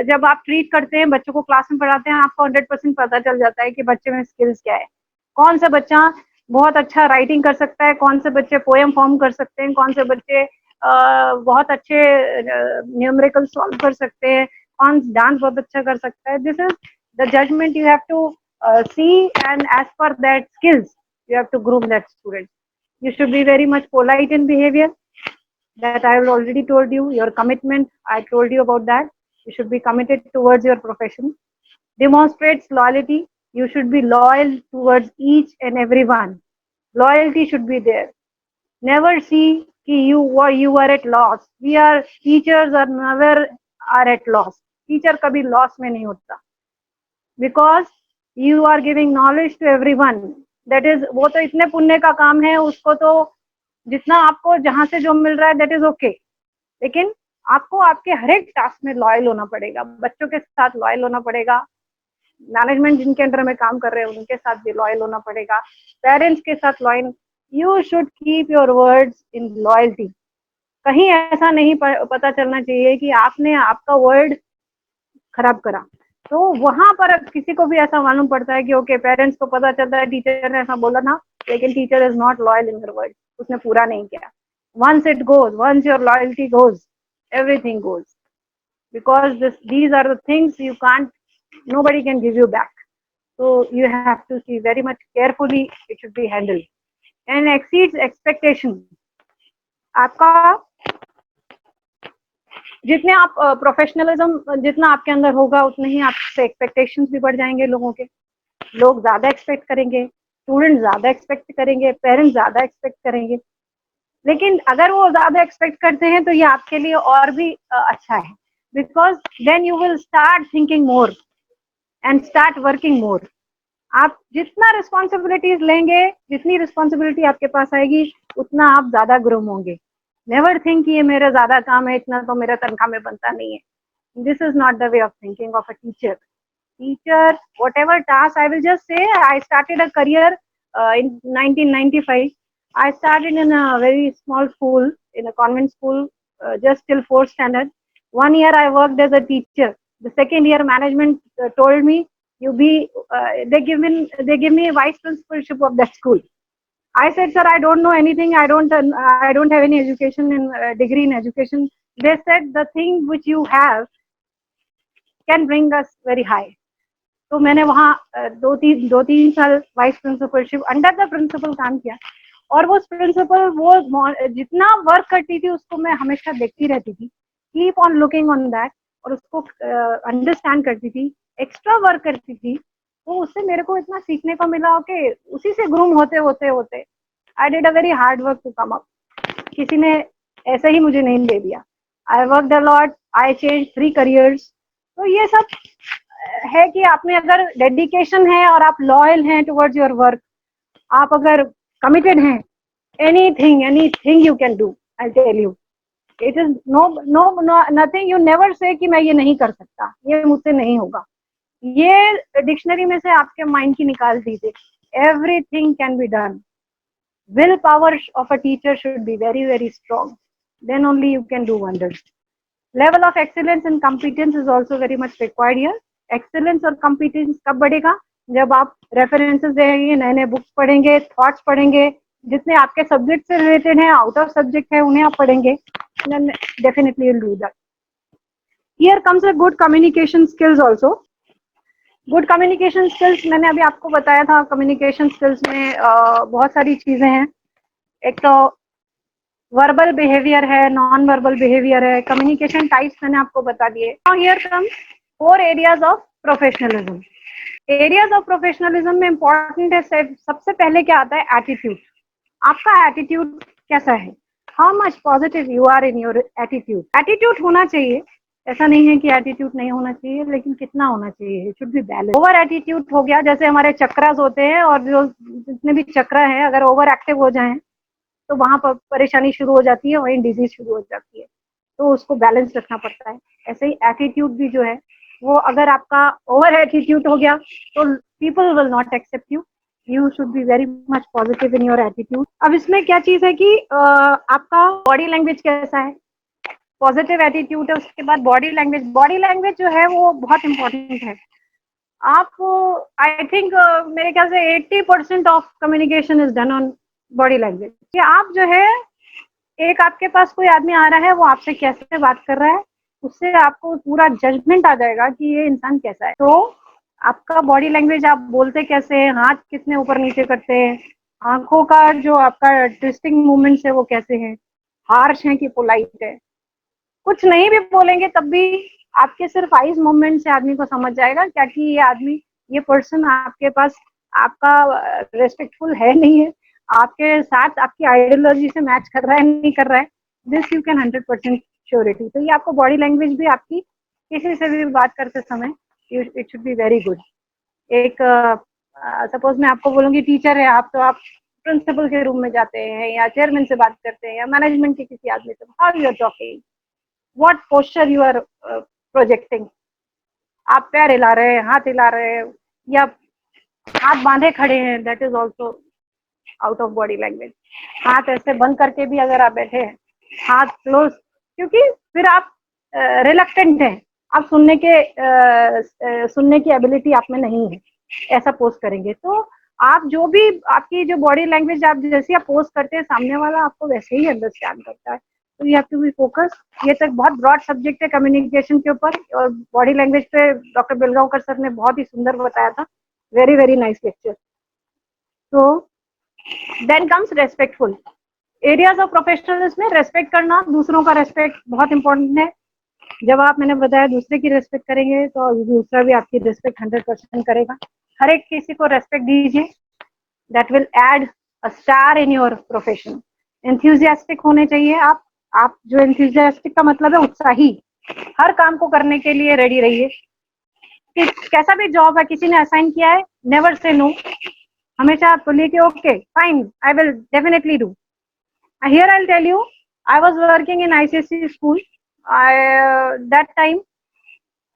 जब आप ट्रीट करते हैं, बच्चों को क्लास में पढ़ाते हैं, आपको 100% पता चल जाता है कि बच्चे में स्किल्स क्या है. कौन सा बच्चा बहुत अच्छा राइटिंग कर सकता है, कौन से बच्चे पोएम फॉर्म कर सकते हैं, कौन से बच्चे बहुत अच्छे न्यूमेरिकल सॉल्व कर सकते हैं, कौन डांस बहुत अच्छा कर सकता है. This is the judgement you have to see, and as per that skills you have to groom that student. You should be very much polite in behavior. That I have already told you. Your commitment, I told you about that. You should be committed towards your profession. Demonstrates loyalty. You should be loyal towards each and everyone. Loyalty should be there. Never see कि you are at loss. We are teachers are never are at loss. Teacher कभी loss में नहीं होता. Because you are giving knowledge to everyone. That is, वो तो इतने पुण्य का काम है, उसको तो जितना आपको जहां से जो मिल रहा है that is okay. लेकिन आपको आपके हर एक टास्क में लॉयल होना पड़ेगा. बच्चों के साथ लॉयल होना पड़ेगा. मैनेजमेंट जिनके अंडर में काम कर रहे हैं उनके साथ भी लॉयल होना पड़ेगा. पेरेंट्स के साथ loyal. You should keep your words in loyalty. कहीं ऐसा नहीं पता चलना चाहिए कि आपने आपका वर्ड खराब करा. तो वहां पर किसी को भी ऐसा मालूम पड़ता है कि ओके, पेरेंट्स को पता चलता है टीचर ने ऐसा बोला ना, लेकिन teacher is not loyal in her word. उसने पूरा नहीं किया. once it goes, once your loyalty goes, everything goes. Because these are the things you can't, nobody can give you back. So you have to see very much carefully it should be handled. And exceeds expectation. आपका जितने आप professionalism जितना आपके अंदर होगा, उतने ही आपसे expectations भी बढ़ जाएंगे लोगों के. लोग ज्यादा एक्सपेक्ट करेंगे, स्टूडेंट ज्यादा एक्सपेक्ट करेंगे, पेरेंट्स ज्यादा एक्सपेक्ट करेंगे. लेकिन अगर वो ज्यादा एक्सपेक्ट करते हैं तो ये आपके लिए और भी अच्छा है. Because then you will start thinking more and start working more. आप जितना रिस्पॉन्सिबिलिटीज लेंगे, जितनी रिस्पॉन्सिबिलिटी आपके पास आएगी, उतना आप ज्यादा ग्रूम होंगे. नेवर थिंक कि ये मेरा ज्यादा काम है, इतना तो मेरा तनख्वाह में बनता नहीं है. This is not the way of thinking of a teacher. Teacher, whatever task, I will just say, I started a career in 1995. I started in a very small school, in a convent school, just till 4th standard. 1 year I worked as a teacher. The second year management told me, they give me a vice principalship of that school. I said, sir, I don't know anything. I don't have any education in degree in education. They said the thing which you have can bring us very high. तो मैंने वहाँ 2-3 साल vice principalship under the principal काम किया. और वो principal वो जितना वर्क करती थी उसको मैं हमेशा देखती रहती थी. Keep on looking on that. और उसको अंडरस्टैंड करती थी, एक्स्ट्रा वर्क करती थी. तो उससे मेरे को इतना सीखने को मिला कि उसी से ग्रूम होते होते होते I did a very hard work to come up. किसी ने ऐसे ही मुझे नहीं दे दिया. I worked a lot. I change 3 careers. तो ये सब है कि आपने अगर डेडिकेशन है और आप लॉयल हैं टुवर्ड्स योर वर्क, आप अगर कमिटेड हैं, anything you can do. I tell you, it is no nothing. You never say कि मैं ये नहीं कर सकता, ये मुझसे नहीं होगा. ये डिक्शनरी में से आपके माइंड की निकाल दीजिए. Everything can be done. Will power of a teacher should be very very strong. Then only you can do wonders. Level of excellence and competence is also very much required here. Excellence और competence कब बढ़ेगा? जब आप references देंगे, नए नए books पढ़ेंगे, thoughts पढ़ेंगे, जितने आपके सब्जेक्ट से रिलेटेड हैं, आउट ऑफ सब्जेक्ट है, उन्हें आप पढ़ेंगे. then definitely you'll do that. Here comes a good communication skills also. Good communication skills मैंने अभी आपको बताया था. कम्युनिकेशन स्किल्स में बहुत सारी चीजें हैं. एक तो वर्बल बिहेवियर है, नॉन वर्बल बिहेवियर है, कम्युनिकेशन टाइप्स मैंने आपको बता दिए। Now here comes 4 areas of professionalism. Areas of professionalism में इंपॉर्टेंट है, सबसे पहले क्या आता है, एटीट्यूड। आपका एटीट्यूड कैसा है, how much positive you are in your attitude. Attitude होना चाहिए, ऐसा नहीं है कि एटीट्यूड नहीं होना चाहिए, लेकिन कितना होना चाहिए, it should be balance. Over attitude हो गया, जैसे हमारे चक्रास होते हैं, और जो जितने भी चक्र हैं अगर ओवर एक्टिव हो जाएं तो वहां पर परेशानी शुरू हो जाती है, वहीं डिजीज शुरू हो जाती है। तो उसको बैलेंस रखना पड़ता है। ऐसे ही एटीट्यूड भी जो है, वो अगर आपका ओवर एटीट्यूड हो गया तो people will not accept you. You should be very much positive in your attitude. अब इसमें क्या चीज है कि आपका बॉडी लैंग्वेज कैसा है। पॉजिटिव एटीट्यूड है, उसके बाद बॉडी लैंग्वेज। बॉडी लैंग्वेज जो है वो बहुत इंपॉर्टेंट है। आप, आई थिंक मेरे ख्याल से 80% of communication is done on body language. कि आप जो है, एक आपके पास कोई आदमी आ रहा है, वो आपसे कैसे बात कर रहा है, उससे आपको पूरा जजमेंट आ जाएगा कि ये इंसान कैसा है। तो आपका बॉडी लैंग्वेज, आप बोलते कैसे हैं, हाथ कितने ऊपर नीचे करते हैं, आंखों का जो आपका ट्विस्टिंग मूवमेंट्स है वो कैसे हैं, हार्श है कि पोलाइट है। कुछ नहीं भी बोलेंगे तब भी आपके सिर्फ आईज मूवमेंट से आदमी को समझ जाएगा क्या कि ये आदमी, ये पर्सन आपके पास, आपका रेस्पेक्टफुल है नहीं है, आपके साथ आपकी आइडियोलॉजी से मैच कर रहा है नहीं कर रहा है। This you can 100% surety. तो ये आपको बॉडी लैंग्वेज भी आपकी किसी से भी बात करते समय it should be very good. एक सपोज मैं आपको बोलूंगी, टीचर है आप, तो आप प्रिंसिपल के रूम में जाते हैं या चेयरमैन से बात करते हैं या मैनेजमेंट के किसी आदमी से, how you are talking, what posture you are projecting। आप पैर हिला रहे हैं, हाथ हिला रहे हैं, या हाथ बांधे खड़े हैं, that is also out of body language. हाथ ऐसे बंद करके भी अगर आप बैठे हैं, हाथ क्लोज, क्योंकि फिर आप रिलक्टेंट हैं, आप सुनने की एबिलिटी आप में नहीं है, ऐसा पोस्ट करेंगे। तो आप जो भी, आपकी जो बॉडी लैंग्वेज, आप जैसे आप पोस्ट करते हैं, सामने वाला आपको वैसे ही अंडरस्टैंड करता है। तो you have to be focus. ये तक बहुत ब्रॉड सब्जेक्ट है कम्युनिकेशन के ऊपर, और बॉडी लैंग्वेज पे डॉक्टर बिलगांवकर सर ने बहुत ही सुंदर बताया था। Very very nice lecture. तो then comes respectful. Areas of professionalism में रेस्पेक्ट करना, दूसरों का रेस्पेक्ट बहुत इंपॉर्टेंट है। जब आप, मैंने बताया, दूसरे की रेस्पेक्ट करेंगे तो दूसरा भी आपकी रेस्पेक्ट 100% करेगा। हर एक किसी को रेस्पेक्ट दीजिए, that will add a star in your profession. Enthusiastic होने चाहिए आप जो एंथुजियास्टिक का मतलब है उत्साही, हर काम को करने के लिए रेडी रहिए। कि कैसा भी जॉब है, किसी ने असाइन किया है, नेवर से नो। हमेशा आप बोलिए कि okay fine, I will definitely do. Here I'll tell you, I was working in ICSC school. That time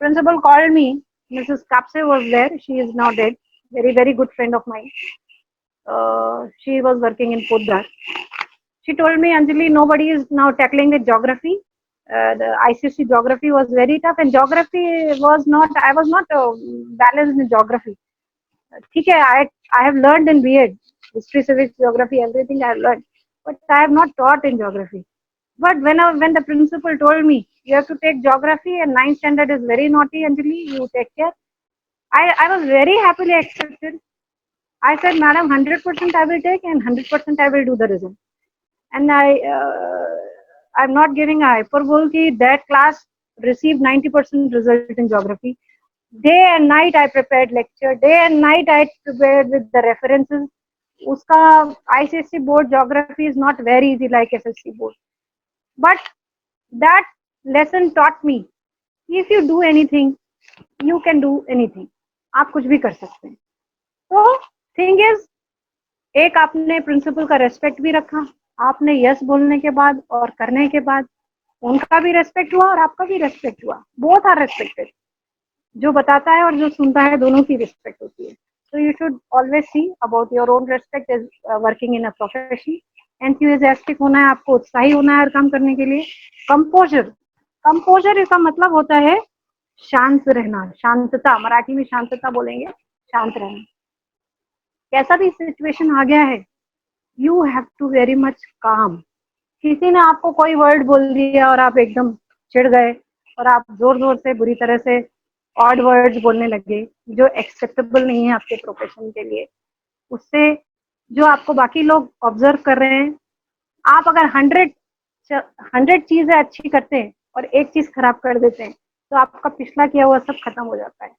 principal called me. Mrs. Kapse was there. She is now dead. Very very good friend of mine. She was working in Podar. She told me, Anjali, nobody is now tackling with geography. The ICSC geography was very tough, and geography was not. I was not balanced in geography. ठीक है, I have learned in B.Ed, history, civics, geography, everything I have learned, but I have not taught in geography. But when the principal told me you have to take geography and 9th standard is very naughty, Anjali, you take care. I was very happily accepted. I said, Madam, 100% I will take and 100% I will do the result. And I'm not giving a hyperbole. That class received 90% result in geography. Day and night I prepared lecture. Day and night I prepared with the references. Uska ICSC board geography is not very easy like SSC board. But that lesson taught me, if you do anything, you can do anything. आप कुछ भी कर सकते हैं। तो thing is, एक आपने principal का रेस्पेक्ट भी रखा, आपने यस बोलने के बाद और करने के बाद उनका भी रेस्पेक्ट हुआ और आपका भी रेस्पेक्ट हुआ। Both are respected. जो बताता है और जो सुनता है, दोनों की रिस्पेक्ट होती है। So you should always see about your own respect as working in a profession. Enthusiastic होना है, आपको उत्साही होना है हर काम करने के लिए। कंपोजर, कंपोजर इसका मतलब होता है शांत रहना, शांतता। मराठी में शांतता बोलेंगे, शांत रहना। कैसा भी सिचुएशन आ गया है, you have to very much काम। किसी ने आपको कोई वर्ड बोल दिया और आप एकदम चिढ़ गए और आप जोर जोर से बुरी तरह से ऑड वर्ड्स बोलने लगे, जो एक्सेप्टेबल नहीं है आपके प्रोफेशन के लिए। उससे जो आपको बाकी लोग ऑब्जर्व कर रहे हैं, आप अगर 100 100 चीजें अच्छी करते हैं और एक चीज खराब कर देते हैं, तो आपका पिछला किया हुआ सब खत्म हो जाता है.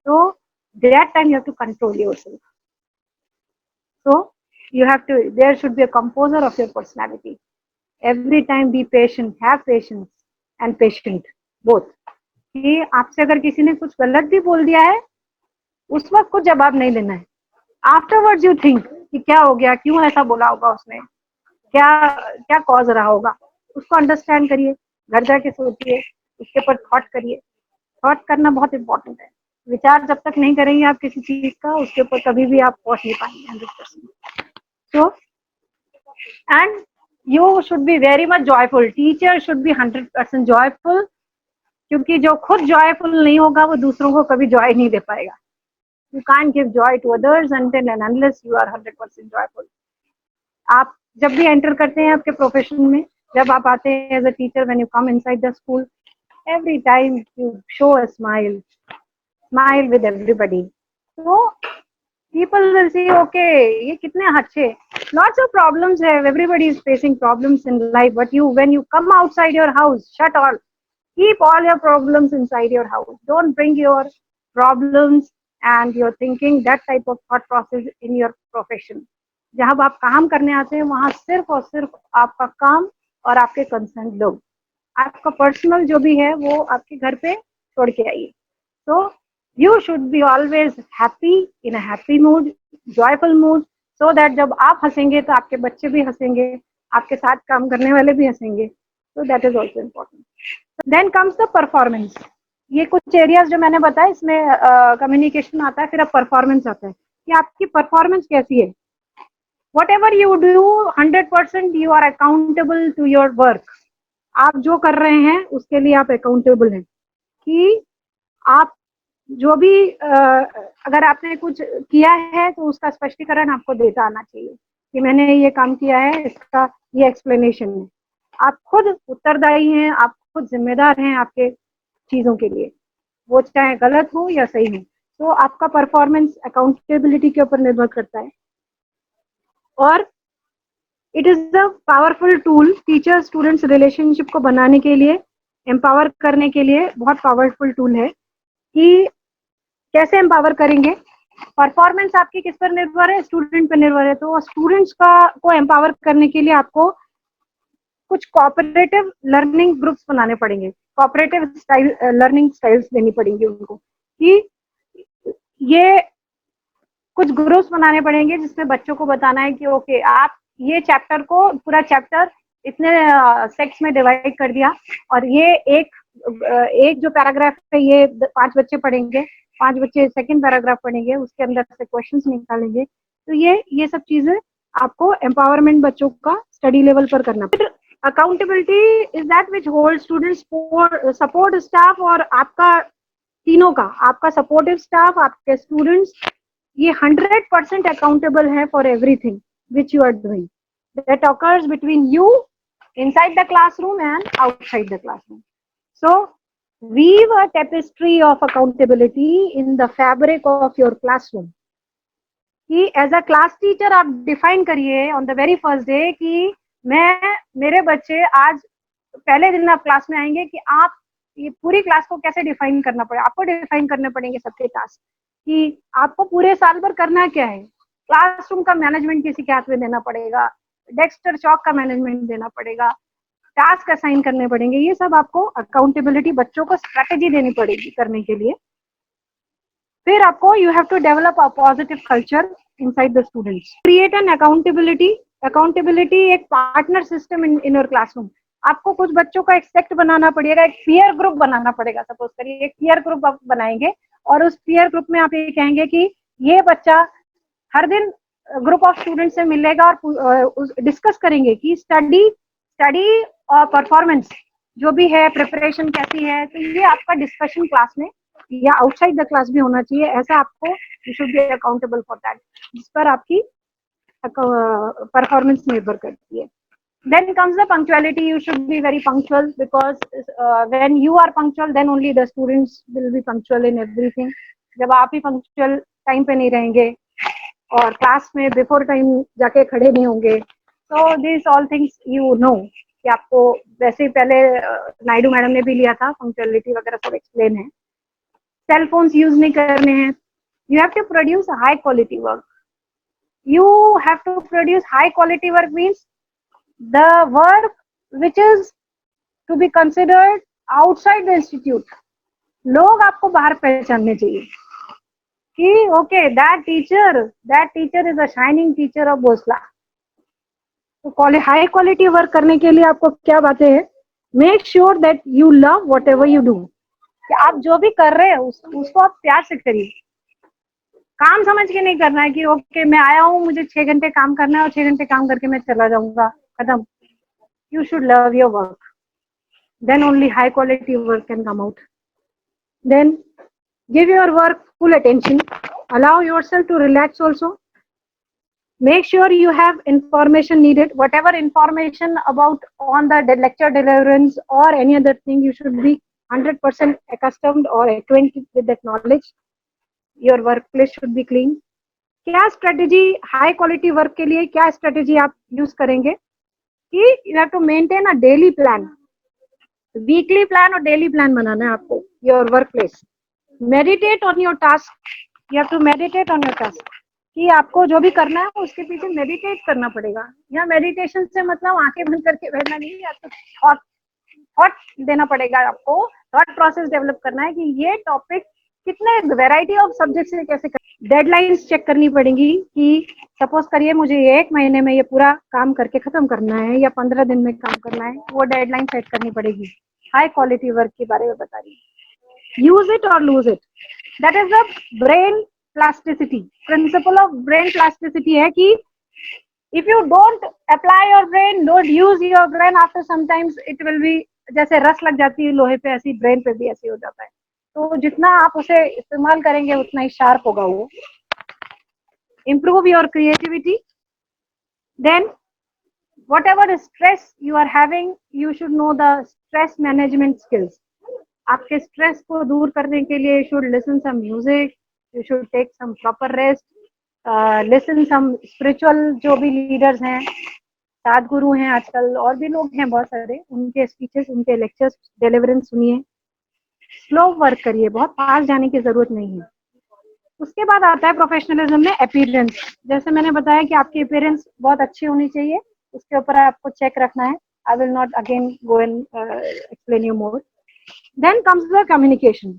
तो that time you have to control yourself. So you have to, there should be a composer of your personality. Every time be patient, have patience and patient both. कि आपसे अगर किसी ने कुछ गलत भी बोल दिया है, उस वक्त कुछ जवाब नहीं देना है. आफ्टरवर्ड्स यू थिंक कि क्या हो गया, क्यों ऐसा बोला होगा उसने, क्या क्या कॉज रहा होगा, उसको अंडरस्टैंड करिए, घर जाके सोचिए, उसके ऊपर थॉट करिए. थॉट करना बहुत इंपॉर्टेंट है. विचार जब तक नहीं करेंगे आप किसी चीज का, उसके ऊपर कभी भी आप पहुंच नहीं पाएंगे 100%. So and you should be very much joyful. Teacher should B 100% joyful, क्योंकि जो खुद जॉयफुल नहीं होगा वो दूसरों को कभी जॉय नहीं दे पाएगा. You can't give joy to others until and unless you are 100% joyful. आप जब भी एंटर करते हैं आपके प्रोफेशन में, जब आप आते हैं as a teacher, when you come inside the school, every time you show a smile with everybody, so people will see, okay, ये कितने अच्छे. Lots of problems have, everybody is facing problems in life, but you, when you come outside your house, shut all, keep all your problems inside your house. Don't bring your problems and your thinking, that type of thought process in your profession. जहाँ आप काम करने आते हैं वहां सिर्फ और सिर्फ आपका काम और आपके कंसर्न लोग, आपका पर्सनल जो भी है वो आपके घर पे छोड़ के आइए. तो you should be always happy, in a happy mood, joyful mood, so that जब आप हंसेंगे तो आपके बच्चे भी हंसेंगे, आपके साथ काम करने वाले भी हंसेंगे. तो that is also important. Then comes the performance. ये कुछ एरियाज जो मैंने बताया, इसमें कम्युनिकेशन आता है, फिर अब परफॉर्मेंस आता है कि आपकी परफॉर्मेंस कैसी है. whatever you do, 100% you are accountable to your work. आप जो कर रहे हैं उसके लिए आप अकाउंटेबल हैं, कि आप जो भी अगर आपने कुछ किया है तो उसका स्पष्टीकरण आपको देता आना चाहिए कि मैंने ये काम किया है, इसका ये एक्सप्लेनेशन है. आप खुद उत्तरदायी हैं, आप खुद जिम्मेदार हैं आपके चीजों के लिए, वो चाहे गलत हो या सही हो. तो आपका परफॉर्मेंस अकाउंटेबिलिटी के ऊपर निर्भर करता है. और it is a powerful tool teacher students relationship को बनाने के लिए, एम्पावर करने के लिए बहुत पावरफुल टूल है. कि कैसे एम्पावर करेंगे, परफॉर्मेंस आपकी किस पर निर्भर है, स्टूडेंट पर निर्भर है. तो स्टूडेंट्स का को एम्पावर करने के लिए आपको कुछ कोऑपरेटिव लर्निंग ग्रुप्स बनाने पड़ेंगे, कोऑपरेटिव स्टाइल लर्निंग स्टाइल्स देनी पड़ेंगी उनको, कि ये कुछ ग्रुप्स बनाने पड़ेंगे जिसमें बच्चों को बताना है कि ओके, आप ये चैप्टर को, पूरा चैप्टर इतने सेक्स में डिवाइड कर दिया, और ये एक जो पैराग्राफ है ये 5 बच्चे पढ़ेंगे, 5 बच्चे सेकंड पैराग्राफ पढ़ेंगे, उसके अंदर से क्वेश्चंस निकालेंगे. तो ये सब चीजें आपको एम्पावरमेंट बच्चों का स्टडी लेवल पर करना. Accountability is that which hold students, support staff और आपका तीनों का, आपका सपोर्टिव स्टाफ, आपके स्टूडेंट्स, ये 100% अकाउंटेबल है for everything which you are doing, that occurs between you inside the classroom and outside the classroom. So weave a tapestry of accountability in the fabric of your classroom. कि as a class teacher आप define करिए on the very first day कि मैं, मेरे बच्चे आज पहले दिन आप क्लास में आएंगे कि आप ये पूरी क्लास को कैसे डिफाइन करना पड़ेगा. आपको डिफाइन करने पड़ेंगे सबके टास्क, कि आपको पूरे साल भर करना क्या है. क्लासरूम का मैनेजमेंट किसी के हाथ में देना पड़ेगा, डेस्क चौक का मैनेजमेंट देना पड़ेगा, टास्क असाइन करने पड़ेंगे. ये सब आपको अकाउंटेबिलिटी, बच्चों को स्ट्रेटेजी देनी पड़ेगी करने के लिए. फिर आपको you have to develop a positive culture inside the students, create an accountability. Accountability एक partner system in your classroom. आपको कुछ बच्चों का एक सेक्ट बनाना पड़ेगा, एक पीयर ग्रुप बनाना पड़ेगा. सपोज करिए एक पीयर ग्रुप आप बनाएंगे, और उस पीयर ग्रुप में आप ये कहेंगे कि ये बच्चा हर दिन ग्रुप ऑफ स्टूडेंट से मिलेगा और डिस्कस करेंगे कि स्टडी और परफॉर्मेंस जो भी है, प्रिपरेशन कैसी है. तो ये आपका डिस्कशन क्लास में या आउटसाइड द क्लास भी होना चाहिए. ऐसा आपको, you should be accountable for that, जिस पर आपकी परफॉर्मेंस निर्भर करती है. Then comes the punctuality. You should be very punctual, because when you are punctual, then only the students will be punctual in everything. जब आप ही punctual टाइम पे नहीं रहेंगे और क्लास में बिफोर टाइम जाके खड़े नहीं होंगे, so these all things you know. कि आपको वैसे ही पहले नायडू मैडम ने भी लिया था, पंक्चुअलिटी वगैरह सब एक्सप्लेन है। सेल फोन्स यूज नहीं करने हैं। You have to produce high quality work. You have to produce high quality work means the work which is to be considered outside the institute. लोग आपको बाहर पहचानने चाहिए कि okay that teacher is a shining teacher of Bhosla. तो high quality work करने के लिए आपको क्या बातें हैं? Make sure that you love what ever you do. कि आप जो भी कर रहे हैं उसको आप प्यार से करिए. काम समझ के नहीं करना है कि ओके मैं आया हूँ, मुझे 6 घंटे काम करना है और 6 घंटे काम करके मैं चला जाऊंगा, खत्म. You should love your work. Then only high quality work can come out. Then give your work full attention. Allow yourself to relax also. Make sure you have information needed. Whatever information about on the lecture deliverance or any other thing, you should be 100% accustomed or acquainted with that knowledge. Your workplace should be clean. क्या strategy high quality work के लिए, क्या strategy आप use करेंगे कि you have to maintain a daily plan. Weekly plan और daily plan बनाना है आपको. Your work place. Meditate on your task. You have to meditate on your task कि आपको जो भी करना है उसके पीछे मेडिटेट करना पड़ेगा. या मेडिटेशन से मतलब आंखें बंद करके बैठना नहीं है, आपको थॉट देना पड़ेगा. आपको थॉट प्रोसेस डेवलप करना है कि ये टॉपिक कितने वेराइटी ऑफ सब्जेक्ट से कैसे कर. डेडलाइंस चेक करनी पड़ेगी कि सपोज करिए मुझे 1 महीने में ये पूरा काम करके खत्म करना है या 15 दिन में काम करना है, वो डेडलाइन सेट करनी पड़ेगी. हाई क्वालिटी वर्क के बारे में बता रही है. यूज इट और lose it. That is the brain plasticity. Principle of brain plasticity है कि if you don't apply your brain, don't use your brain, after sometimes it will be, जैसे रस लग जाती है लोहे पे, ऐसी ब्रेन पे भी ऐसे हो जाता है. तो जितना आप उसे इस्तेमाल करेंगे उतना ही शार्प होगा वो. Improve your creativity. Then whatever stress you are having, you should know the stress management skills. आपके स्ट्रेस को दूर करने के लिए you should listen some music, you should take some proper rest, listen some spiritual, जो भी leaders हैं, साधगुरु हैं आजकल और भी लोग हैं बहुत सारे, उनके स्पीचेस, उनके लेक्चर्स डिलीवरेंस सुनिए. स्लो वर्क करिए, बहुत फास्ट जाने की जरूरत नहीं है. उसके बाद आता है प्रोफेशनलिज्म में अपीयरेंस. जैसे मैंने बताया कि आपकी अपीयरेंस बहुत अच्छी होनी चाहिए, उसके ऊपर आपको चेक रखना है. I will not again go and explain you more. Then comes the communication.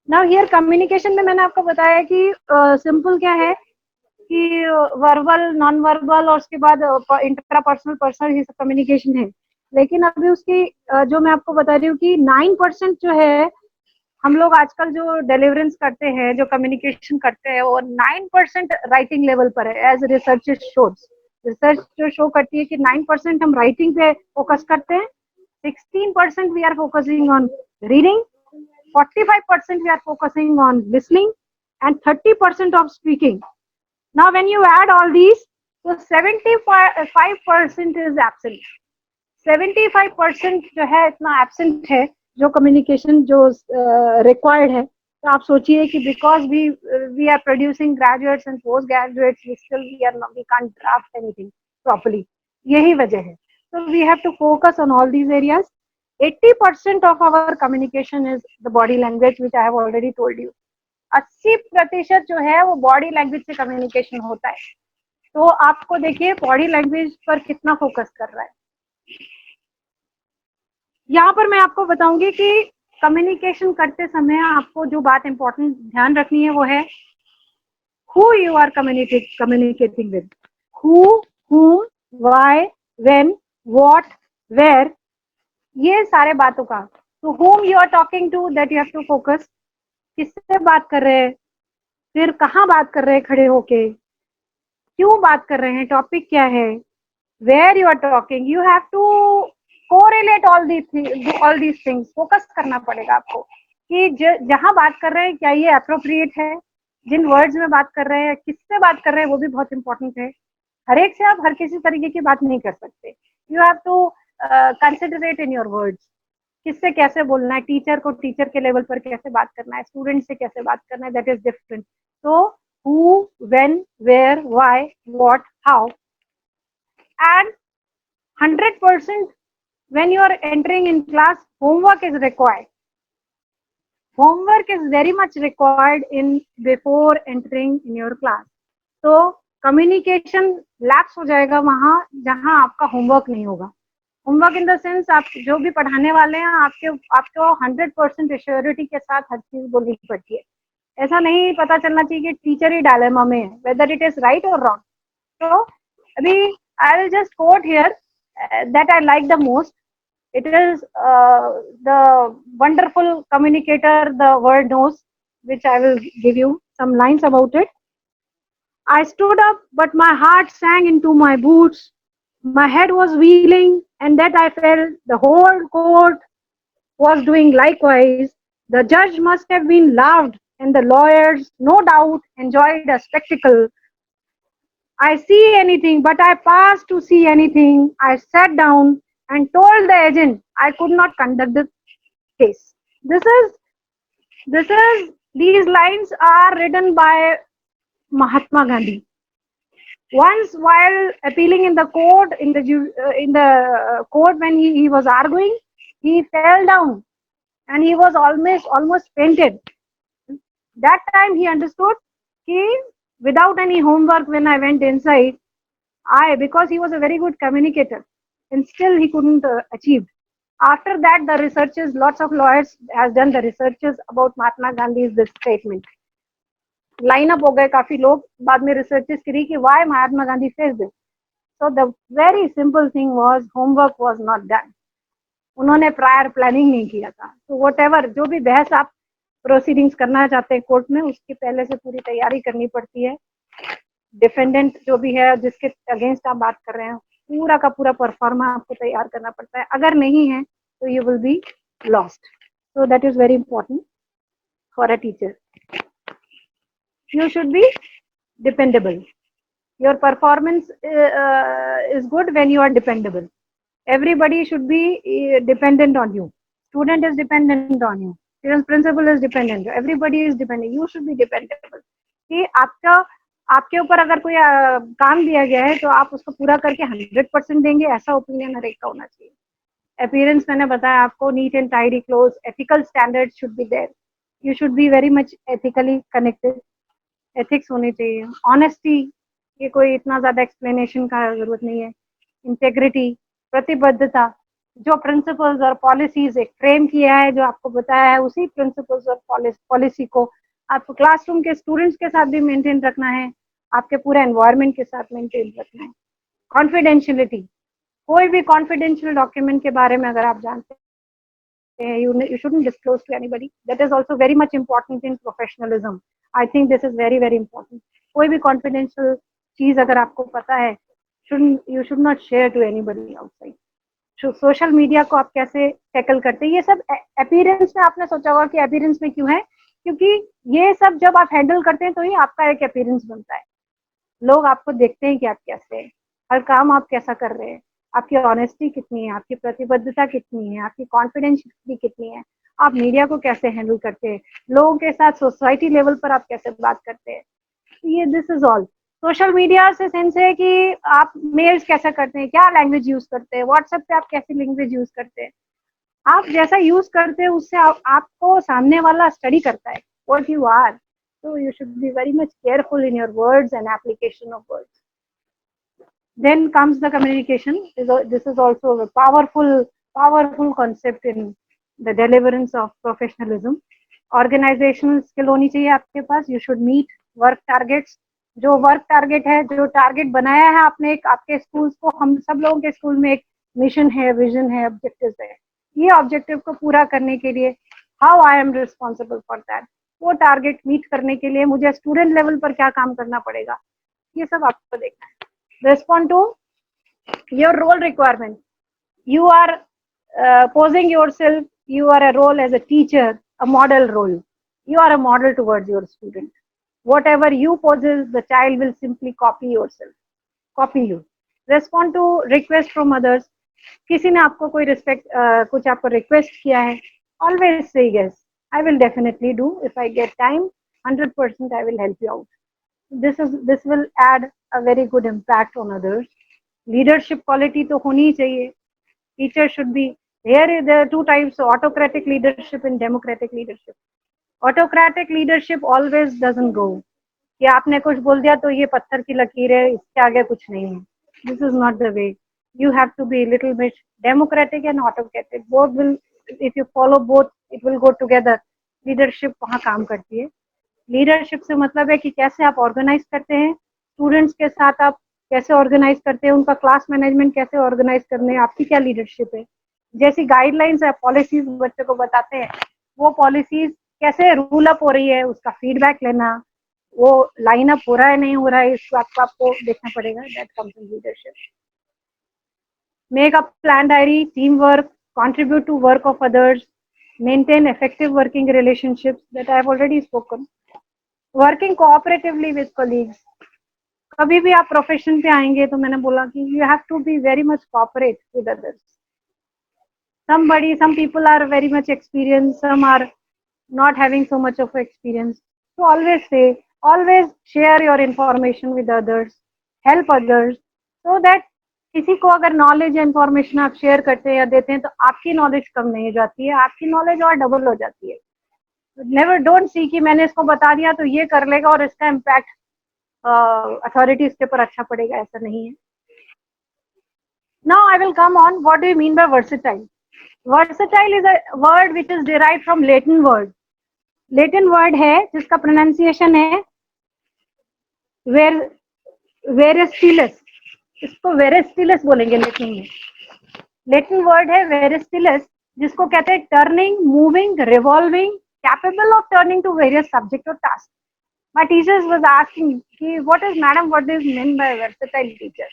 Now here communication में मैंने आपको बताया कि सिंपल क्या है कि वर्बल, नॉन वर्बल और उसके बाद इंट्रापर्सनल, पर्सनल, ये सब कम्युनिकेशन है. लेकिन अभी उसकी जो मैं आपको बता रही हूँ कि 9% जो है हम लोग आजकल जो डिलीवरेंस करते हैं, जो कम्युनिकेशन करते हैं, वो 9% राइटिंग लेवल पर है. एज रिसर्च शोज, रिसर्च जो शो करती है कि 9% हम राइटिंग पे फोकस करते हैं, 16% we are focusing on reading, 45% we are focusing on listening and 30% of speaking. Now when you add all these, तो 75% इज एब्सेंट. 75% जो है इतना एब्सेंट है जो कम्युनिकेशन जो रिक्वायर्ड है. तो आप सोचिए कि because we are producing graduates and post graduates, we can't draft anything properly. यही वजह है. तो we have to focus on all these areas. 80% of our communication is the body language, which I have already told you. 80% जो है वो body language से communication होता है. तो आपको देखिए बॉडी लैंग्वेज पर कितना फोकस कर रहा है. यहाँ पर मैं आपको बताऊंगी कि कम्युनिकेशन करते समय आपको जो बात इंपॉर्टेंट ध्यान रखनी है वो है who you are communicating with. Who, whom, why, when, what, where, ये सारे बातों का. तो whom you are talking to, that you have to focus. किससे बात कर रहे हैं, फिर कहाँ बात कर रहे हैं खड़े होके, क्यों बात कर रहे हैं, टॉपिक क्या है, where you are talking. You have to correlate all these things. Focus करना पड़ेगा आपको कि जहां बात कर रहे हैं क्या ये अप्रोप्रिएट है, जिन वर्ड्स में बात कर रहे हैं, किससे बात कर रहे हैं, वो भी बहुत इंपॉर्टेंट है. हर एक से आप हर किसी तरीके की बात नहीं कर सकते. You have to considerate in your words. किससे कैसे बोलना है, टीचर को टीचर के लेवल पर कैसे बात करना है, स्टूडेंट से कैसे बात करना है, दैट इज डिफरेंट. तो who, when, where, why, what, how, and 100% when you are entering in class, homework is required. Homework is very much required in before entering in your class. तो communication lapse हो जाएगा वहां जहां आपका homework नहीं होगा. Homework in the sense आप जो भी पढ़ाने वाले हैं आपको 100% एश्योरिटी के साथ हर चीज बोलनी पड़ती है. ऐसा नहीं पता चलना चाहिए कि टीचर ही डायलेमा में है, वेदर इट इज राइट और रॉन्ग. तो अभी I will just coat here that I like the most. It is the wonderful communicator the world knows, which I will give you some lines about it. I stood up, but my heart sank into my boots. My head was wheeling, and that I felt the whole court was doing likewise. The judge must have been loved, and the lawyers, no doubt, enjoyed a spectacle. I see anything, but I passed to see anything. I sat down and told the agent I could not conduct the case. These lines are written by Mahatma Gandhi. Once, while appealing in the court, in the court when he was arguing, he fell down and he was almost fainted. That time he understood he without any homework when I went inside, because he was a very good communicator, and still he couldn't achieve. After that, the researchers, lots of lawyers has done the researches about Mahatma Gandhi's this statement. Line up हो गए काफी लोग बाद में researches करी कि why Mahatma Gandhi says this. So the very simple thing was homework was not done. उन्होंने prior planning नहीं किया था. तो whatever जो भी बहस आप प्रोसीडिंग्स करना चाहते हैं कोर्ट में, उसकी पहले से पूरी तैयारी करनी पड़ती है. डिफेंडेंट जो भी है जिसके अगेंस्ट आप बात कर रहे हैं, पूरा का पूरा परफॉर्मा आपको तैयार करना पड़ता है. अगर नहीं है तो you will be lost. So that is very important for a teacher. You should be dependable. Your performance is good when you are dependable. Everybody should be dependent on you. Student is dependent on you. Student principal is dependent. Everybody is dependent. You should be dependable. कि आपके ऊपर अगर कोई काम दिया गया है तो आप उसको पूरा करके 100% देंगे, ऐसा ओपिनियन हर एक का होना चाहिए. अपीयरेंस मैंने बताया आपको, neat and tidy clothes, ethical standard should be there. You should be very much ethically connected. Ethics होनी चाहिए. ऑनेस्टी, ये कोई इतना ज्यादा एक्सप्लेनेशन का जरूरत नहीं है. इंटेग्रिटी, प्रतिबद्धता, जो प्रिंसिपल्स और पॉलिसीज एक फ्रेम किया है, जो आपको बताया है, उसी प्रिंसिपल्स और पॉलिसी को आपको क्लासरूम के स्टूडेंट्स के साथ भी मेंटेन रखना है, आपके पूरे एनवायरनमेंट के साथ मेंटेन रखना है. कॉन्फिडेंशियलिटी, कोई भी कॉन्फिडेंशियल डॉक्यूमेंट के बारे में अगर आप जानते हैं, you shouldn't disclose to anybody. That is also very much important in professionalism. I think this is very very important. कोई भी confidential चीज अगर आपको पता है, you should not share to anybody outside. Social media को आप कैसे टैकल करते हैं, ये सब अपीयरेंस में आपने सोचा होगा कि अपीयरेंस में क्यों है, क्योंकि ये सब जब आप हैंडल करते हैं तो ही आपका एक अपीयरेंस बनता है. लोग आपको देखते हैं कि आप कैसे हैं, हर काम आप कैसा कर रहे हैं, आपकी ऑनेस्टी कितनी है, आपकी प्रतिबद्धता कितनी है, आपकी कॉन्फिडेंशियलिटी कितनी है, आप मीडिया को कैसे हैंडल करते हैं, लोगों के साथ सोसाइटी लेवल पर आप कैसे बात करते हैं. ये this is all. Social media से सेंस है कि आप मेल्स कैसे करते हैं, क्या लैंग्वेज यूज करते हैं, व्हाट्सएप पे आप कैसी लैंग्वेज यूज करते हैं. आप जैसा यूज करते हैं उससे आपको सामने वाला स्टडी करता है what you are. So you should be very much careful in your words and application of words. Then comes the communication. This is also a powerful concept in the deliverance of professionalism. Organizational skill होनी चाहिए आपके पास. You should meet work targets. जो work target है, जो target बनाया है आपने, एक आपके स्कूल्स को, हम सब लोगों के स्कूल में एक मिशन है, विजन है, ऑब्जेक्टिव है. ये ऑब्जेक्टिव को पूरा करने के लिए how I am responsible for that. वो टारगेट मीट करने के लिए मुझे स्टूडेंट लेवल पर क्या काम करना पड़ेगा, ये सब आपको देखना है. Respond to your role requirement. You are posing yourself, you are a role as a teacher, a model role. You are a model towards your student. Whatever you possess, the child will simply copy you. Respond to request from others. किसी ने आपको कोई कुछ आपको request किया है, always say yes, I will definitely do. If I get time, 100% I will help you out. This will add a very good impact on others. Leadership quality तो होनी ही चाहिए. teacher should be here. There are two types: autocratic leadership and democratic leadership. Autocratic leadership always doesn't go कि आपने कुछ बोल दिया तो ये पत्थर की लकीर है, इसके आगे कुछ नहीं है. This is not the way. You have to be little bit democratic and autocratic. Both will, if you follow both, it will go together. Leadership वहाँ काम करती है. लीडरशिप से मतलब है कि कैसे आप ऑर्गेनाइज करते हैं स्टूडेंट्स के साथ, आप कैसे ऑर्गेनाइज करते हैं, उनका क्लास मैनेजमेंट कैसे ऑर्गेनाइज करने हैं, आपकी क्या लीडरशिप है. जैसी गाइडलाइंस है, पॉलिसीज बच्चों को बताते हैं, वो पॉलिसीज कैसे रूल अप हो रही है, उसका फीडबैक लेना, वो लाइन अप हो रहा है नहीं हो रहा है, इस बात को आपको देखना पड़ेगा. That comes in leadership. Make a plan diary, team work, contribute to work of others, maintain effective working relationships that I have already spoken. Working cooperatively with colleagues. कभी भी आप प्रोफेशन पे आएंगे तो मैंने बोला कि you have to be very much cooperate with others. Some people are very much experienced, some are not having so much of experience. So always share your information with others, help others, so that किसी को अगर knowledge या information आप share करते हैं या देते हैं तो आपकी नॉलेज कम नहीं जाती है, आपकी नॉलेज और डबल हो जाती है. नेवर डोंट सी कि मैंने इसको बता दिया तो ये कर लेगा और इसका इम्पैक्ट अथॉरिटीज के ऊपर अच्छा पड़ेगा, ऐसा नहीं है. Now I will come on what do you mean by versatile. Versatile is a word which is derived from Latin word. Latin word है जिसका प्रोनाउंसिएशन है वेरेस्टिलस. इसको वेरेस्टिलस बोलेंगे लैटिन में. लैटिन वर्ड है वेरेस्टिलस, जिसको कहते हैं turning, moving, revolving, capable of turning to various subject और task. My teachers was asking, what is madam, what is meant by versatile teacher?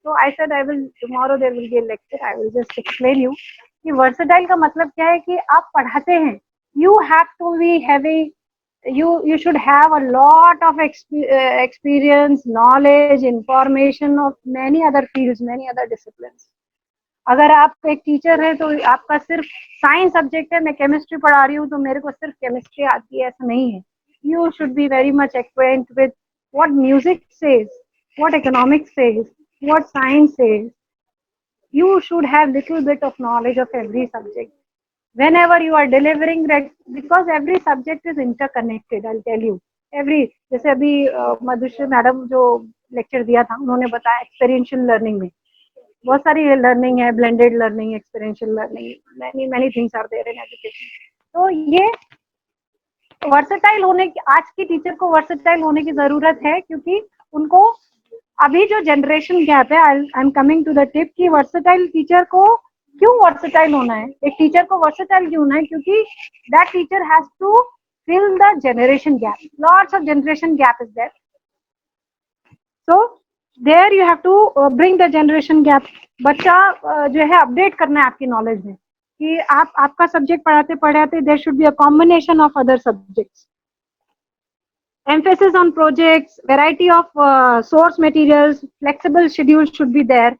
So I said tomorrow there will be a lecture, I will just explain you कि versatile का मतलब क्या है कि आप पढ़ाते हैं, you have to be having, you should have a lot of experience, knowledge, information of many other fields, many other disciplines. अगर आप एक टीचर है तो आपका सिर्फ साइंस सब्जेक्ट है, मैं केमिस्ट्री पढ़ा रही हूँ तो मेरे को सिर्फ केमिस्ट्री आती है, ऐसा नहीं है. You should be very much acquainted with what music says, what economics says, what science says. You should have little bit of knowledge of every subject. Whenever you are delivering, because every subject is interconnected, I'll tell you. जैसे अभी Madhushree madam जो lecture दिया था, उन्होंने बताया experiential learning में बहुत सारी लर्निंग है, blended learning, experiential learning, many things are there in education. तो ये वर्सेटाइल होने की, आज की टीचर को वर्सेटाइल होने की जरूरत है, क्योंकि उनको अभी जो जनरेशन गैप है, I am coming to the tip कि वर्सेटाइल टीचर को क्यों वर्सेटाइल होना है, एक टीचर को वर्सेटाइल क्यों होना है, क्योंकि that teacher has to fill the generation gap. Lots of generation gap is there, so there you have to bring the generation gap. बच्चा जो है अपडेट करना है आपकी नॉलेज में कि आपका सब्जेक्ट पढ़ाते पढ़ाते there should be a combination of other subjects. Emphasis on projects, variety of source materials, flexible schedule should be there.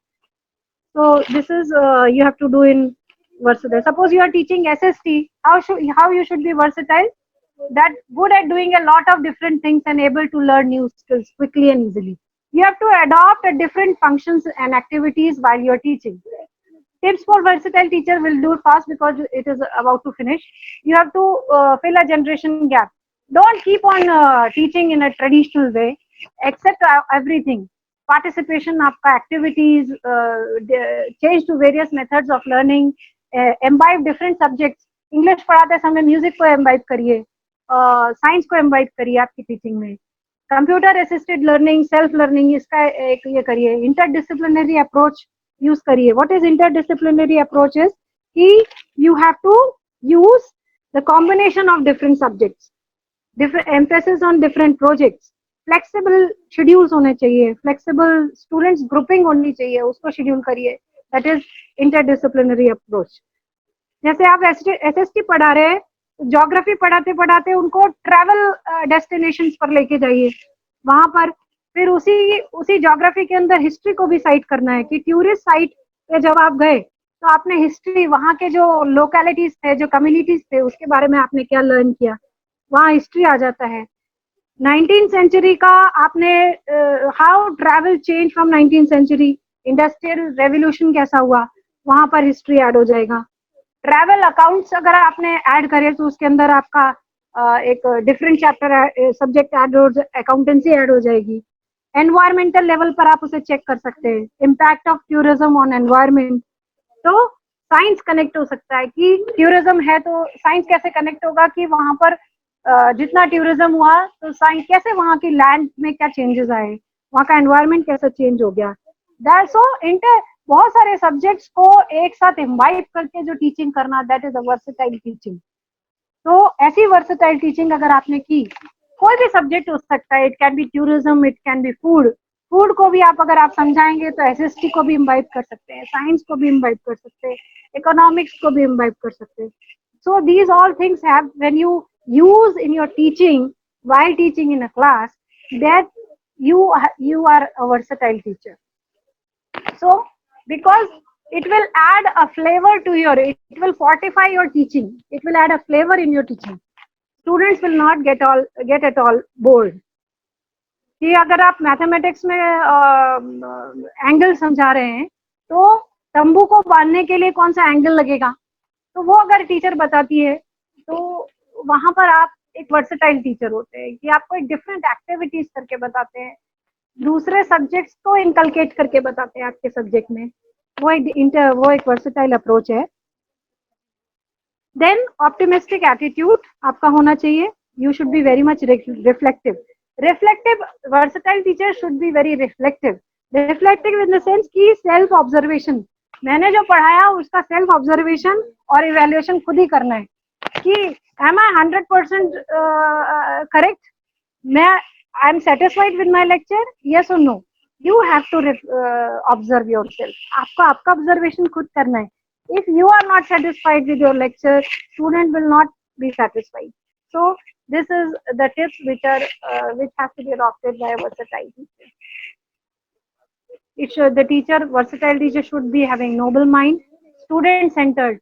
So this is you have to do in versatile. Suppose you are teaching SST, how you should be versatile? That good at doing a lot of different things and able to learn new skills quickly and easily. You have to adopt a different functions and activities while you are teaching. Tips for versatile teacher will do fast because it is about to finish. You have to fill a generation gap. Don't keep on teaching in a traditional way. Accept everything. Participation आपका activities, change to various methods of learning, imbibe different subjects. English पढ़ाते समय music को imbibe करिए, science को imbibe करिए आपकी teaching में. Computer assisted learning, self learning, इसका एक ये करिए. Interdisciplinary approach यूज करिए. What is interdisciplinary approach is कि you have to use the combination of different subjects, different emphasis on different projects, flexible schedules होने चाहिए, फ्लेक्सिबल स्टूडेंट्स ग्रुपिंग होनी चाहिए, उसको शेड्यूल करिए. That is interdisciplinary approach. जैसे आप एसएसटी पढ़ा रहे हैं, ज्योग्राफी पढ़ाते पढ़ाते उनको ट्रैवल डेस्टिनेशंस पर लेके जाइए. वहां पर फिर उसी ज्योग्राफी के अंदर हिस्ट्री को भी साइट करना है कि टूरिस्ट साइट पे जब आप गए तो आपने हिस्ट्री, वहाँ के जो लोकेलिटीज थे, जो कम्युनिटीज थे, उसके बारे में आपने क्या लर्न किया, वहाँ हिस्ट्री आ जाता है. 19th सेंचुरी का आपने how travel change from 19th century, industrial revolution कैसा हुआ, वहां पर हिस्ट्री ऐड हो जाएगा। ट्रैवल अकाउंट्स अगर आपने ऐड करे तो उसके अंदर आपका एक डिफरेंट चैप्टर सब्जेक्ट ऐड हो, अकाउंटेंसी ऐड हो जाएगी। एनवायरमेंटल लेवल पर आप उसे चेक कर सकते हैं, impact of tourism on environment. तो साइंस कनेक्ट हो सकता है कि टूरिज्म है तो साइंस कैसे कनेक्ट होगा कि वहां पर जितना टूरिज्म हुआ तो साइंस कैसे वहां की लैंड में क्या चेंजेस आए, वहां का एनवायरमेंट कैसे चेंज हो गया। दैट सो इंटर बहुत सारे सब्जेक्ट्स को एक साथ इम्बाइब करके जो टीचिंग करना, that is a versatile teaching. तो ऐसी वर्सेटाइल टीचिंग अगर आपने की, कोई भी सब्जेक्ट हो सकता है, it can be tourism, it can be food. Food को भी आप अगर आप समझाएंगे तो एसएसटी को भी इम्बाइब कर सकते हैं, साइंस को भी इम्बाइब कर सकते हैं, इकोनॉमिक्स को भी इम्बाइब कर सकते हैं। So these all things have, when you use in your teaching, while teaching in a class, that you are a versatile teacher. So because it will add a flavor to your, it will fortify your teaching, it will add a flavor in your teaching. Students will not get at all bored. कि अगर आप mathematics में angle समझा रहे हैं तो तंबू को बांधने के लिए कौन सा एंगल लगेगा, तो वो अगर टीचर बताती है तो वहां पर आप एक वर्सेटाइल टीचर होते हैं कि आपको एक डिफरेंट एक्टिविटीज करके बताते हैं, दूसरे सब्जेक्ट्स को इनकलकेट करके बताते हैं आपके सब्जेक्ट में। वो एक वर्सेटाइल अप्रोच है। देन ऑप्टिमिस्टिक एटीट्यूड आपका होना चाहिए, you should be very much reflective. Reflective versatile teacher should be very reflective. Reflective in the sense की सेल्फ ऑब्जर्वेशन, मैंने जो पढ़ाया उसका सेल्फ ऑब्जर्वेशन और इवेल्युएशन खुद ही करना है कि एम आई 100% करेक्ट, मैं I am satisfied with my lecture, yes और no. You have to observe yourself, आपको आपका ऑब्जर्वेशन खुद करना है। if you are not satisfied with your lecture, student will not be satisfied. So this is the tips which are which have to be adopted by a versatile teacher. It should, the teacher, versatile teacher should be having noble mind, student centered,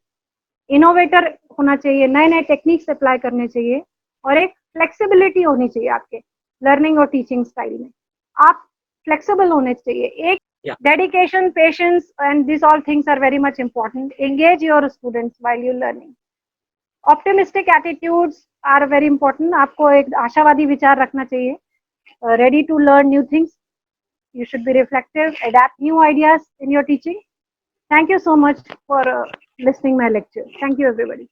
innovator होना चाहिए, नए नए techniques apply करने चाहिए, और एक flexibility होनी चाहिए आपके लर्निंग और टीचिंग स्टाइल में। आप फ्लेक्सिबल होने चाहिए, एक dedication, patience and this all things are very much important. Engage your students while you learning. Optimistic attitudes are very important, आपको एक आशावादी विचार रखना चाहिए, ready to learn new things. You should be reflective, adapt new ideas in your teaching. Thank you so much for listening my lecture. Thank you everybody.